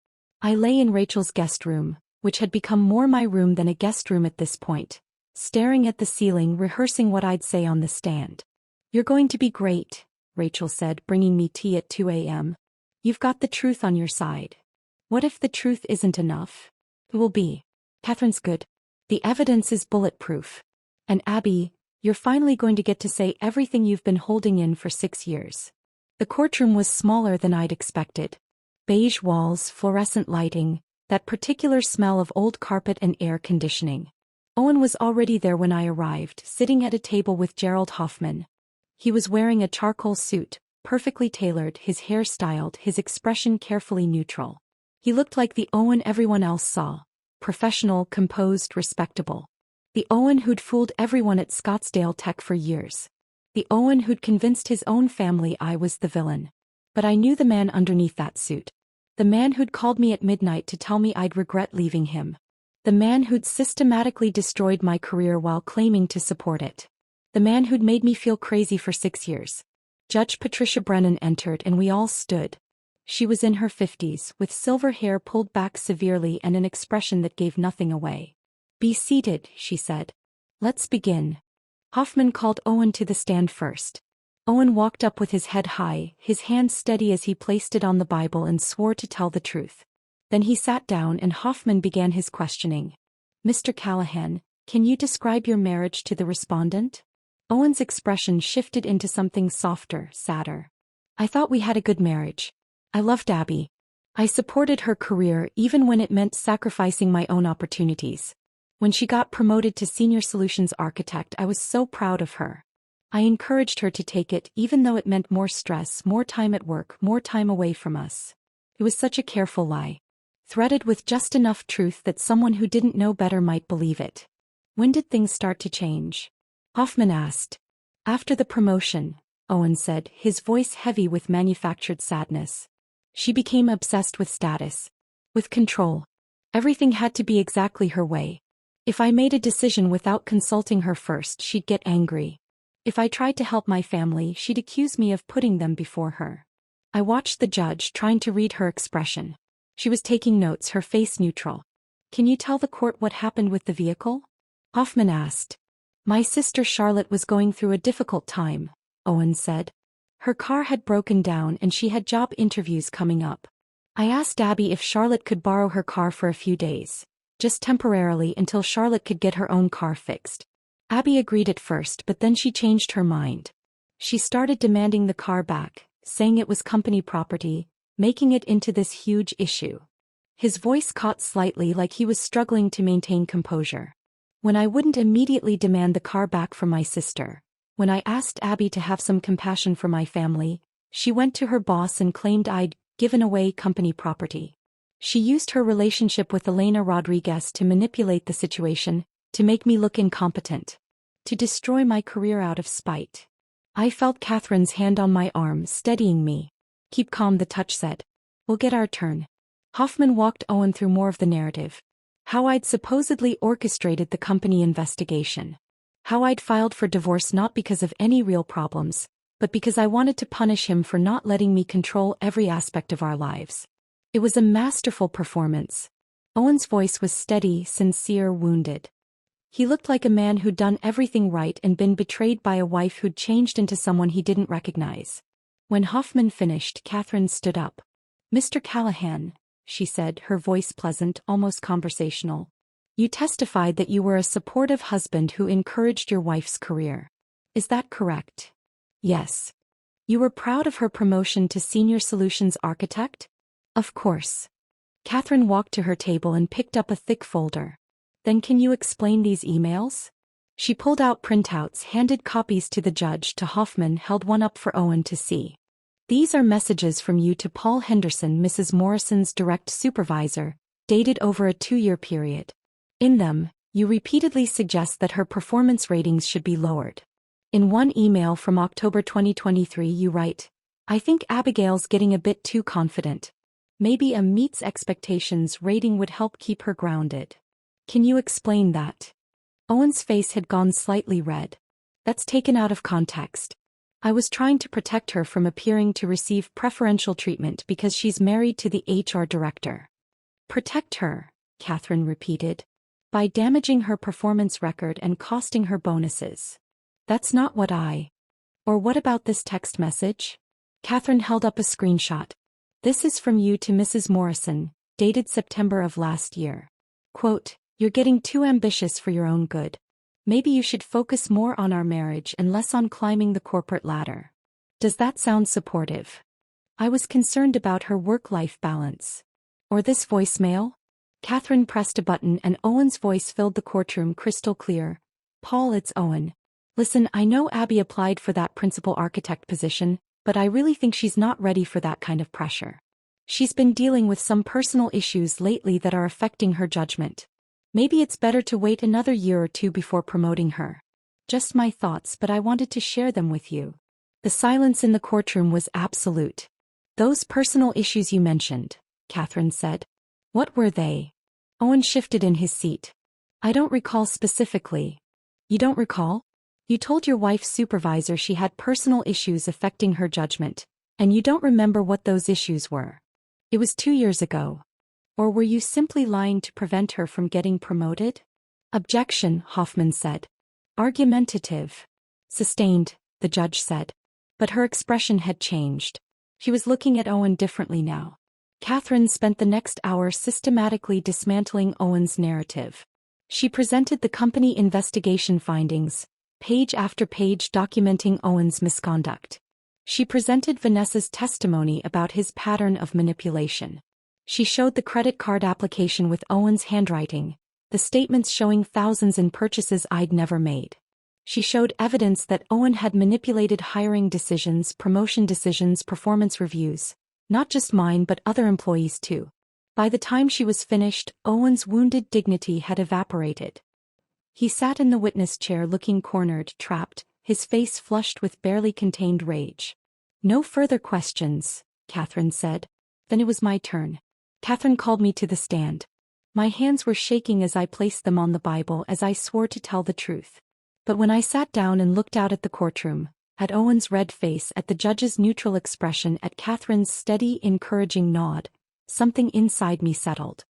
I lay in Rachel's guest room, which had become more my room than a guest room at this point, staring at the ceiling, rehearsing what I'd say on the stand. "You're going to be great," Rachel said, bringing me tea at 2 a.m. "You've got the truth on your side. What if the truth isn't enough? It will be. Catherine's good. The evidence is bulletproof. And Abby, you're finally going to get to say everything you've been holding in for 6 years." The courtroom was smaller than I'd expected. Beige walls, fluorescent lighting, that particular smell of old carpet and air conditioning. Owen was already there when I arrived, sitting at a table with Gerald Hoffman. He was wearing a charcoal suit, perfectly tailored, his hair styled, his expression carefully neutral. He looked like the Owen everyone else saw. Professional, composed, respectable. The Owen who'd fooled everyone at Scottsdale Tech for years. The Owen who'd convinced his own family I was the villain. But I knew the man underneath that suit. The man who'd called me at midnight to tell me I'd regret leaving him. The man who'd systematically destroyed my career while claiming to support it. The man who'd made me feel crazy for 6 years. Judge Patricia Brennan entered and we all stood. She was in her 50s, with silver hair pulled back severely and an expression that gave nothing away. "Be seated," she said. "Let's begin." Hoffman called Owen to the stand first. Owen walked up with his head high, his hand steady as he placed it on the Bible, and swore to tell the truth. Then he sat down and Hoffman began his questioning. "Mr. Callahan, can you describe your marriage to the respondent?" Owen's expression shifted into something softer, sadder. "I thought we had a good marriage. I loved Abby. I supported her career even when it meant sacrificing my own opportunities. When she got promoted to Senior Solutions Architect, I was so proud of her. I encouraged her to take it even though it meant more stress, more time at work, more time away from us. It was such a careful lie. Threaded with just enough truth that someone who didn't know better might believe it." "When did things start to change?" Hoffman asked. "After the promotion," Owen said, his voice heavy with manufactured sadness. "She became obsessed with status. With control. Everything had to be exactly her way. If I made a decision without consulting her first, she'd get angry. If I tried to help my family, she'd accuse me of putting them before her." I watched the judge, trying to read her expression. She was taking notes, her face neutral. "Can you tell the court what happened with the vehicle?" Hoffman asked. "My sister Charlotte was going through a difficult time," Owen said. "Her car had broken down and she had job interviews coming up. I asked Abby if Charlotte could borrow her car for a few days, just temporarily until Charlotte could get her own car fixed. Abby agreed at first, but then she changed her mind. She started demanding the car back, saying it was company property, making it into this huge issue." His voice caught slightly, like he was struggling to maintain composure. "When I wouldn't immediately demand the car back from my sister, when I asked Abby to have some compassion for my family, she went to her boss and claimed I'd given away company property. She used her relationship with Elena Rodriguez to manipulate the situation, to make me look incompetent, to destroy my career out of spite." I felt Catherine's hand on my arm, steadying me. "Keep calm," the touch said. "We'll get our turn." Hoffman walked Owen through more of the narrative. How I'd supposedly orchestrated the company investigation. How I'd filed for divorce not because of any real problems, but because I wanted to punish him for not letting me control every aspect of our lives. It was a masterful performance. Owen's voice was steady, sincere, wounded. He looked like a man who'd done everything right and been betrayed by a wife who'd changed into someone he didn't recognize. When Hoffman finished, Catherine stood up. "Mr. Callahan," she said, her voice pleasant, almost conversational. You testified that you were a supportive husband who encouraged your wife's career. Is that correct? Yes. You were proud of her promotion to Senior Solutions Architect? Of course. Catherine walked to her table and picked up a thick folder. Then can you explain these emails? She pulled out printouts, handed copies to the judge. To Hoffman, held one up for Owen to see. These are messages from you to Paul Henderson, Mrs. Morrison's direct supervisor, dated over a 2-year period. In them, you repeatedly suggest that her performance ratings should be lowered. In one email from October 2023 you write, I think Abigail's getting a bit too confident. Maybe a meets expectations rating would help keep her grounded. Can you explain that? Owen's face had gone slightly red. That's taken out of context. I was trying to protect her from appearing to receive preferential treatment because she's married to the HR director. Protect her, Catherine repeated. By damaging her performance record and costing her bonuses. That's not what I... Or what about this text message? Catherine held up a screenshot. This is from you to Mrs. Morrison, dated September of last year. Quote, you're getting too ambitious for your own good. Maybe you should focus more on our marriage and less on climbing the corporate ladder. Does that sound supportive? I was concerned about her work-life balance. Or this voicemail? Catherine pressed a button and Owen's voice filled the courtroom crystal clear. Paul, it's Owen. Listen, I know Abby applied for that principal architect position, but I really think she's not ready for that kind of pressure. She's been dealing with some personal issues lately that are affecting her judgment. Maybe it's better to wait another year or two before promoting her. Just my thoughts, but I wanted to share them with you. The silence in the courtroom was absolute. Those personal issues you mentioned, Catherine said. What were they? Owen shifted in his seat. I don't recall specifically. You don't recall? You told your wife's supervisor she had personal issues affecting her judgment, and you don't remember what those issues were. It was 2 years ago. Or were you simply lying to prevent her from getting promoted? Objection, Hoffman said. Argumentative. Sustained, the judge said. But her expression had changed. She was looking at Owen differently now. Catherine spent the next hour systematically dismantling Owen's narrative. She presented the company investigation findings, page after page documenting Owen's misconduct. She presented Vanessa's testimony about his pattern of manipulation. She showed the credit card application with Owen's handwriting, the statements showing thousands in purchases I'd never made. She showed evidence that Owen had manipulated hiring decisions, promotion decisions, performance reviews. Not just mine but other employees too. By the time she was finished, Owen's wounded dignity had evaporated. He sat in the witness chair looking cornered, trapped, his face flushed with barely contained rage. No further questions, Catherine said. Then it was my turn. Catherine called me to the stand. My hands were shaking as I placed them on the Bible as I swore to tell the truth. But when I sat down and looked out at the courtroom, at Owen's red face, at the judge's neutral expression, at Catherine's steady, encouraging nod, something inside me settled.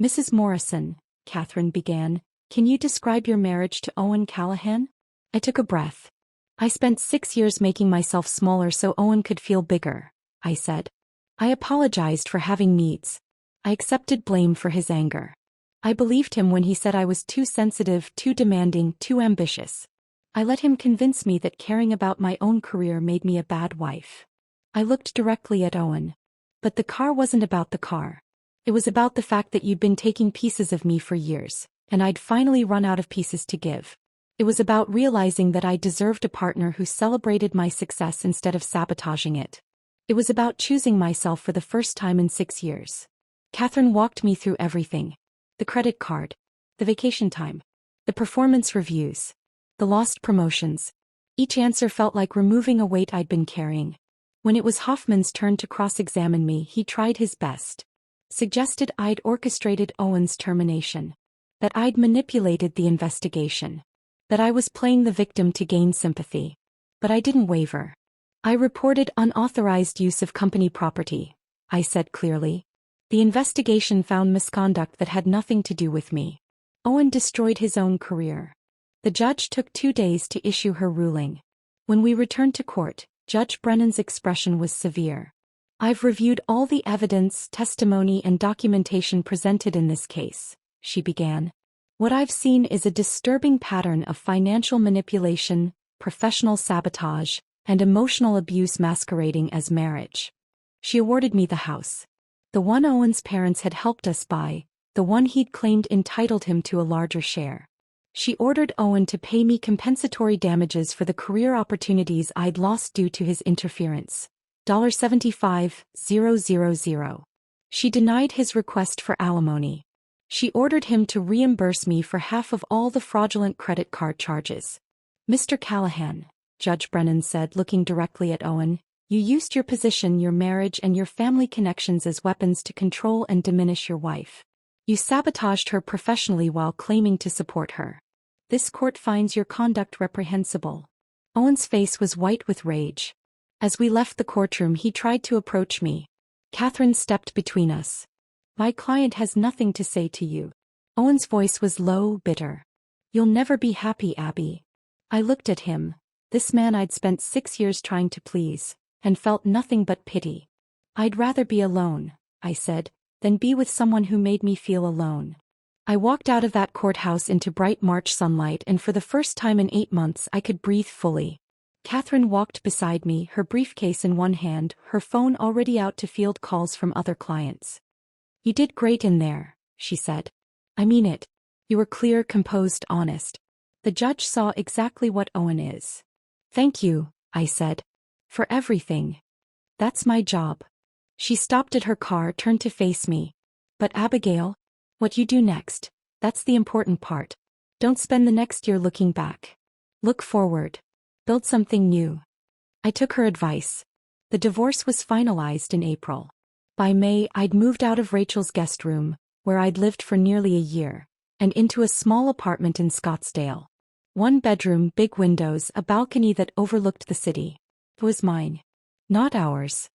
Mrs. Morrison, Catherine began, can you describe your marriage to Owen Callahan? I took a breath. I spent 6 years making myself smaller so Owen could feel bigger, I said. I apologized for having needs. I accepted blame for his anger. I believed him when he said I was too sensitive, too demanding, too ambitious. I let him convince me that caring about my own career made me a bad wife. I looked directly at Owen. But the car wasn't about the car. It was about the fact that you'd been taking pieces of me for years, and I'd finally run out of pieces to give. It was about realizing that I deserved a partner who celebrated my success instead of sabotaging it. It was about choosing myself for the first time in 6 years. Catherine walked me through everything. The credit card. The vacation time. The performance reviews. The lost promotions. Each answer felt like removing a weight I'd been carrying. When it was Hoffman's turn to cross-examine me, he tried his best. Suggested I'd orchestrated Owen's termination. That I'd manipulated the investigation. That I was playing the victim to gain sympathy. But I didn't waver. I reported unauthorized use of company property, I said clearly. The investigation found misconduct that had nothing to do with me. Owen destroyed his own career. The judge took 2 days to issue her ruling. When we returned to court, Judge Brennan's expression was severe. I've reviewed all the evidence, testimony, and documentation presented in this case, she began. What I've seen is a disturbing pattern of financial manipulation, professional sabotage, and emotional abuse masquerading as marriage. She awarded me the house. The one Owen's parents had helped us buy, the one he'd claimed entitled him to a larger share. She ordered Owen to pay me compensatory damages for the career opportunities I'd lost due to his interference. $75,000. She denied his request for alimony. She ordered him to reimburse me for half of all the fraudulent credit card charges. Mr. Callahan, Judge Brennan said, looking directly at Owen, you used your position, your marriage, and your family connections as weapons to control and diminish your wife. You sabotaged her professionally while claiming to support her. This court finds your conduct reprehensible. Owen's face was white with rage. As we left the courtroom, he tried to approach me. Catherine stepped between us. My client has nothing to say to you. Owen's voice was low, bitter. You'll never be happy, Abby. I looked at him, this man I'd spent 6 years trying to please, and felt nothing but pity. I'd rather be alone, I said, than be with someone who made me feel alone. I walked out of that courthouse into bright March sunlight, and for the first time in 8 months I could breathe fully. Catherine walked beside me, her briefcase in one hand, her phone already out to field calls from other clients. You did great in there, she said. I mean it. You were clear, composed, honest. The judge saw exactly what Owen is. Thank you, I said. For everything. That's my job. She stopped at her car, turned to face me. But Abigail, what you do next, that's the important part. Don't spend the next year looking back. Look forward. Build something new. I took her advice. The divorce was finalized in April. By May, I'd moved out of Rachel's guest room, where I'd lived for nearly a year, and into a small apartment in Scottsdale. 1 bedroom, big windows, a balcony that overlooked the city. It was mine. Not ours.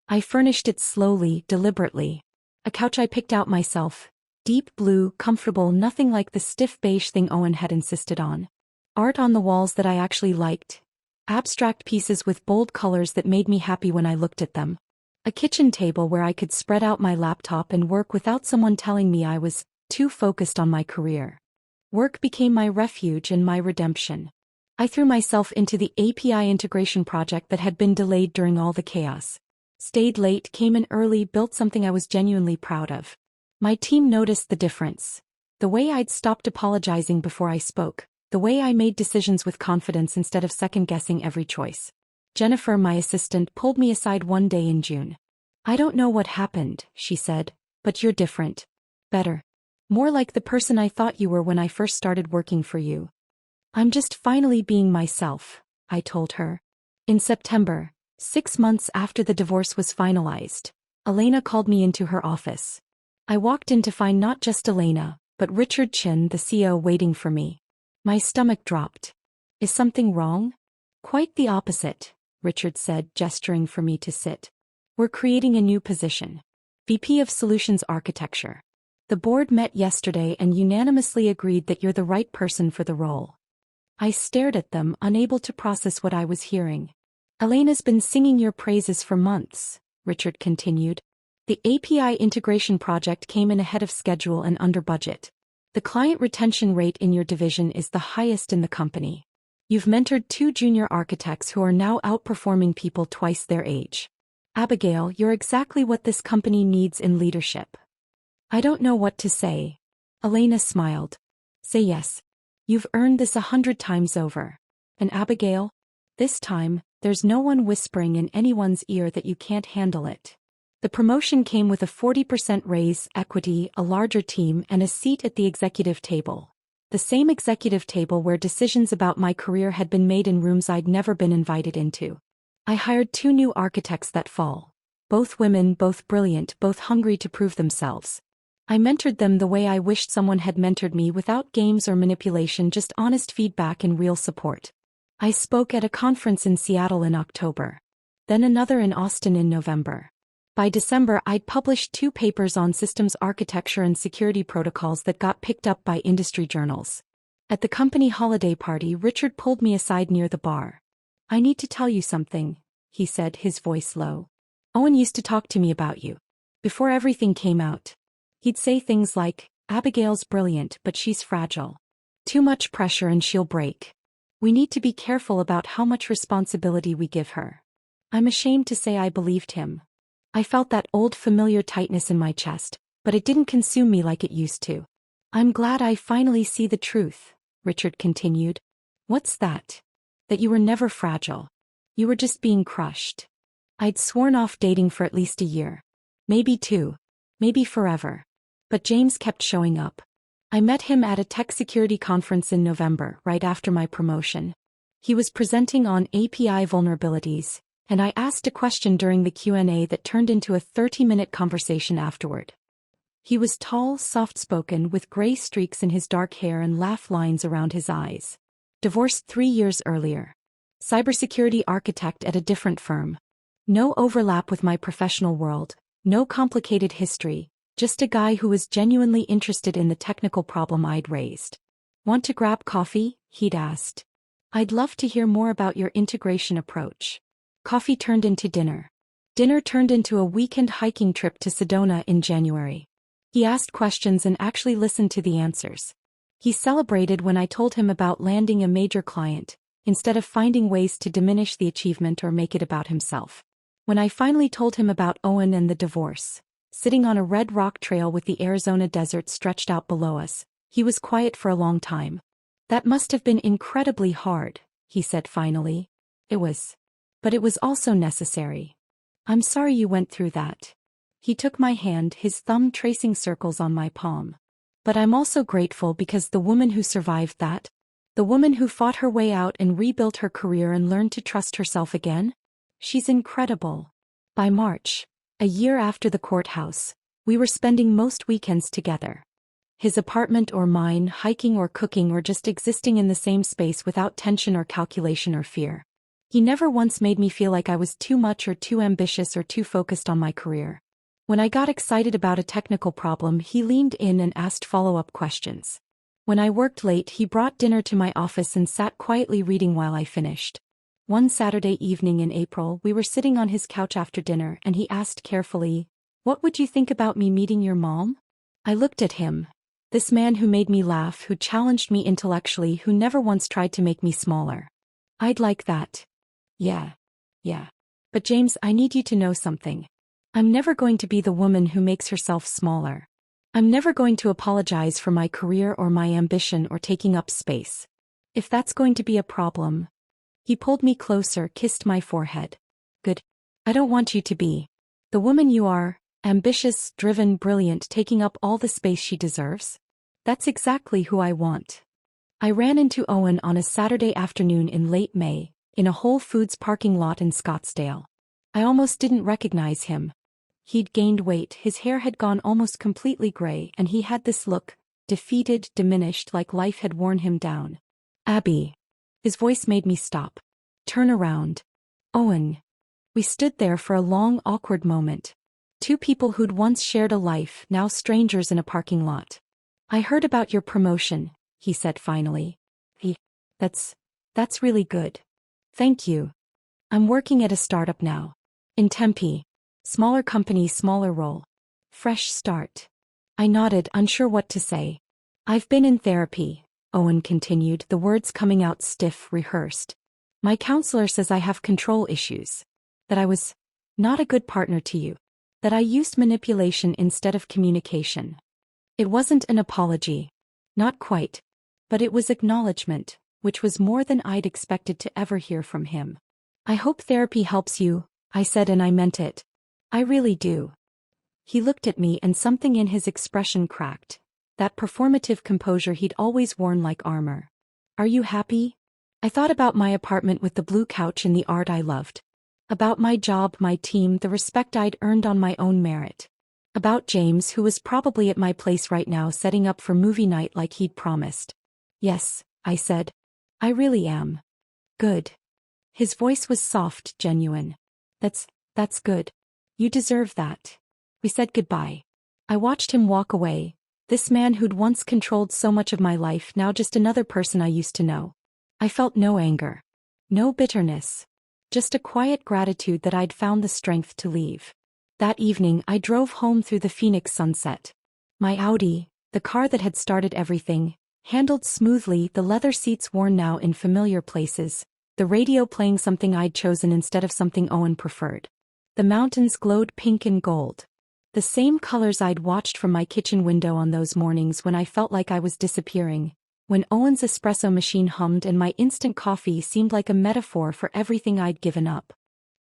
I furnished it slowly, deliberately. A couch I picked out myself. Deep blue, comfortable, nothing like the stiff beige thing Owen had insisted on. Art on the walls that I actually liked. Abstract pieces with bold colors that made me happy when I looked at them. A kitchen table where I could spread out my laptop and work without someone telling me I was too focused on my career. Work became my refuge and my redemption. I threw myself into the API integration project that had been delayed during all the chaos. Stayed late, came in early, built something I was genuinely proud of. My team noticed the difference. The way I'd stopped apologizing before I spoke. The way I made decisions with confidence instead of second-guessing every choice. Jennifer, my assistant, pulled me aside one day in June. I don't know what happened, she said, but you're different. Better. More like the person I thought you were when I first started working for you. I'm just finally being myself, I told her. In September, 6 months after the divorce was finalized, Elena called me into her office. I walked in to find not just Elena, but Richard Chin, the CEO, waiting for me. My stomach dropped. Is something wrong? Quite the opposite, Richard said, gesturing for me to sit. We're creating a new position. VP of Solutions Architecture. The board met yesterday and unanimously agreed that you're the right person for the role. I stared at them, unable to process what I was hearing. Elena's been singing your praises for months, Richard continued. The API integration project came in ahead of schedule and under budget. The client retention rate in your division is the highest in the company. You've mentored 2 junior architects who are now outperforming people twice their age. Abigail, you're exactly what this company needs in leadership. I don't know what to say. Elena smiled. Say yes. You've earned this 100 times over. And Abigail, this time, there's no one whispering in anyone's ear that you can't handle it. The promotion came with a 40% raise, equity, a larger team, and a seat at the executive table. The same executive table where decisions about my career had been made in rooms I'd never been invited into. I hired 2 new architects that fall. Both women, both brilliant, both hungry to prove themselves. I mentored them the way I wished someone had mentored me, without games or manipulation, just honest feedback and real support. I spoke at a conference in Seattle in October. Then another in Austin in November. By December, I'd published 2 papers on systems architecture and security protocols that got picked up by industry journals. At the company holiday party, Richard pulled me aside near the bar. I need to tell you something, he said, his voice low. Owen used to talk to me about you. Before everything came out. He'd say things like, Abigail's brilliant but she's fragile. Too much pressure and she'll break. We need to be careful about how much responsibility we give her. I'm ashamed to say I believed him. I felt that old familiar tightness in my chest, but it didn't consume me like it used to. I'm glad I finally see the truth, Richard continued. What's that? That you were never fragile. You were just being crushed. I'd sworn off dating for at least a year. Maybe 2. Maybe forever. But James kept showing up. I met him at a tech security conference in November, right after my promotion. He was presenting on API vulnerabilities, and I asked a question during the Q&A that turned into a 30-minute conversation afterward. He was tall, soft-spoken, with gray streaks in his dark hair and laugh lines around his eyes. Divorced 3 years earlier. Cybersecurity architect at a different firm. No overlap with my professional world, no complicated history, just a guy who was genuinely interested in the technical problem I'd raised. Want to grab coffee? He'd asked. I'd love to hear more about your integration approach. Coffee turned into dinner. Dinner turned into a weekend hiking trip to Sedona in January. He asked questions and actually listened to the answers. He celebrated when I told him about landing a major client, instead of finding ways to diminish the achievement or make it about himself. When I finally told him about Owen and the divorce, sitting on a red rock trail with the Arizona desert stretched out below us, he was quiet for a long time. That must have been incredibly hard, he said finally. It was. But it was also necessary. I'm sorry you went through that. He took my hand, his thumb tracing circles on my palm. But I'm also grateful because the woman who survived that, the woman who fought her way out and rebuilt her career and learned to trust herself again, she's incredible. By March, a year after the courthouse, we were spending most weekends together. His apartment or mine, hiking or cooking or just existing in the same space without tension or calculation or fear. He never once made me feel like I was too much or too ambitious or too focused on my career. When I got excited about a technical problem, he leaned in and asked follow-up questions. When I worked late, he brought dinner to my office and sat quietly reading while I finished. One Saturday evening in April, we were sitting on his couch after dinner and he asked carefully, "What would you think about me meeting your mom?" I looked at him. This man who made me laugh, who challenged me intellectually, who never once tried to make me smaller. I'd like that. Yeah. But James, I need you to know something. I'm never going to be the woman who makes herself smaller. I'm never going to apologize for my career or my ambition or taking up space. If that's going to be a problem. He pulled me closer, kissed my forehead. Good. I don't want you to be the woman you are, ambitious, driven, brilliant, taking up all the space she deserves. That's exactly who I want. I ran into Owen on a Saturday afternoon in late May, in a Whole Foods parking lot in Scottsdale. I almost didn't recognize him. He'd gained weight, his hair had gone almost completely gray, and he had this look, defeated, diminished, like life had worn him down. Abby. His voice made me stop. Turn around. Owen. We stood there for a long, awkward moment. Two people who'd once shared a life, now strangers in a parking lot. I heard about your promotion, he said finally. That's really good. Thank you. I'm working at a startup now. In Tempe. Smaller company, smaller role. Fresh start. I nodded, unsure what to say. I've been in therapy, Owen continued, the words coming out stiff, rehearsed. My counselor says I have control issues. That I was not a good partner to you. That I used manipulation instead of communication. It wasn't an apology. Not quite. But it was acknowledgement, which was more than I'd expected to ever hear from him. I hope therapy helps you, I said, and I meant it. I really do. He looked at me and something in his expression cracked. That performative composure he'd always worn like armor. Are you happy? I thought about my apartment with the blue couch and the art I loved. About my job, my team, the respect I'd earned on my own merit. About James, who was probably at my place right now setting up for movie night like he'd promised. Yes, I said. I really am. Good. His voice was soft, genuine. That's good. You deserve that. We said goodbye. I watched him walk away. This man who'd once controlled so much of my life, now just another person I used to know. I felt no anger. No bitterness. Just a quiet gratitude that I'd found the strength to leave. That evening I drove home through the Phoenix sunset. My Audi, the car that had started everything, handled smoothly, the leather seats worn now in familiar places, the radio playing something I'd chosen instead of something Owen preferred. The mountains glowed pink and gold. The same colors I'd watched from my kitchen window on those mornings when I felt like I was disappearing, when Owen's espresso machine hummed and my instant coffee seemed like a metaphor for everything I'd given up.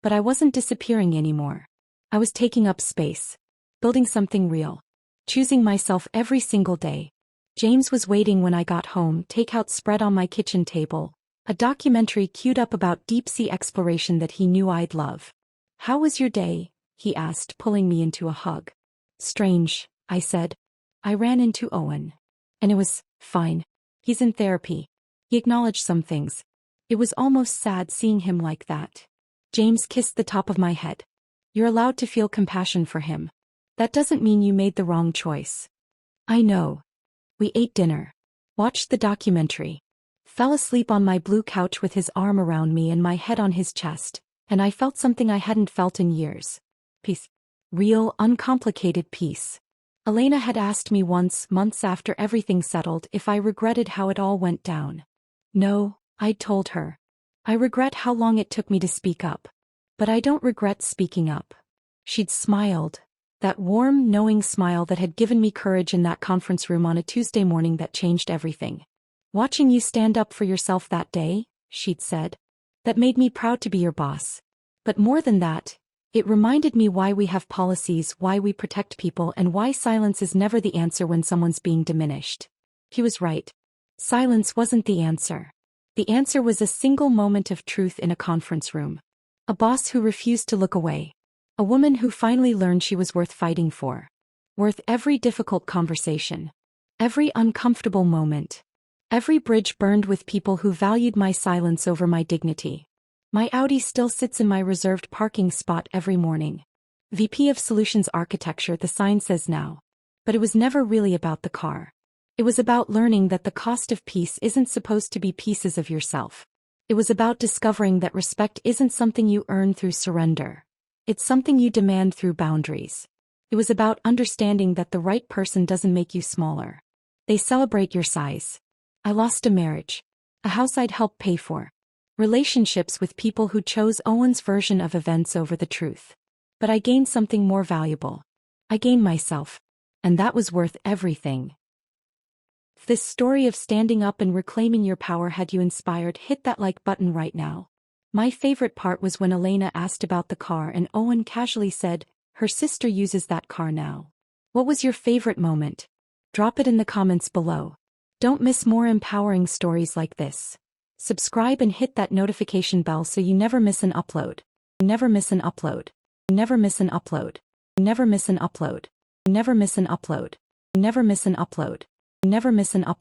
But I wasn't disappearing anymore. I was taking up space, building something real, choosing myself every single day. James was waiting when I got home, takeout spread on my kitchen table, a documentary queued up about deep-sea exploration that he knew I'd love. "How was your day?" he asked, pulling me into a hug. "Strange," I said. I ran into Owen. And it was fine. He's in therapy. He acknowledged some things. It was almost sad seeing him like that. James kissed the top of my head. "You're allowed to feel compassion for him. That doesn't mean you made the wrong choice." "I know." We ate dinner, watched the documentary, fell asleep on my blue couch with his arm around me and my head on his chest, and I felt something I hadn't felt in years. Peace. Real, uncomplicated peace. Elena had asked me once, months after everything settled, if I regretted how it all went down. No, I'd told her. I regret how long it took me to speak up. But I don't regret speaking up. She'd smiled. That warm, knowing smile that had given me courage in that conference room on a Tuesday morning that changed everything. "Watching you stand up for yourself that day," she'd said. "That made me proud to be your boss. But more than that, it reminded me why we have policies, why we protect people, and why silence is never the answer when someone's being diminished." He was right. Silence wasn't the answer. The answer was a single moment of truth in a conference room. A boss who refused to look away. A woman who finally learned she was worth fighting for. Worth every difficult conversation. Every uncomfortable moment. Every bridge burned with people who valued my silence over my dignity. My Audi still sits in my reserved parking spot every morning. VP of Solutions Architecture, the sign says now. But it was never really about the car. It was about learning that the cost of peace isn't supposed to be pieces of yourself. It was about discovering that respect isn't something you earn through surrender. It's something you demand through boundaries. It was about understanding that the right person doesn't make you smaller. They celebrate your size. I lost a marriage. A house I'd helped pay for. Relationships with people who chose Owen's version of events over the truth. But I gained something more valuable. I gained myself. And that was worth everything. If this story of standing up and reclaiming your power had you inspired, hit that like button right now. My favorite part was when Elena asked about the car and Owen casually said, her sister uses that car now. What was your favorite moment? Drop it in the comments below. Don't miss more empowering stories like this. Subscribe and hit that notification bell so you never miss an upload. Never miss an upload. Never miss an upload. Never miss an upload. Never miss an upload. Never miss an upload. Never miss an upload.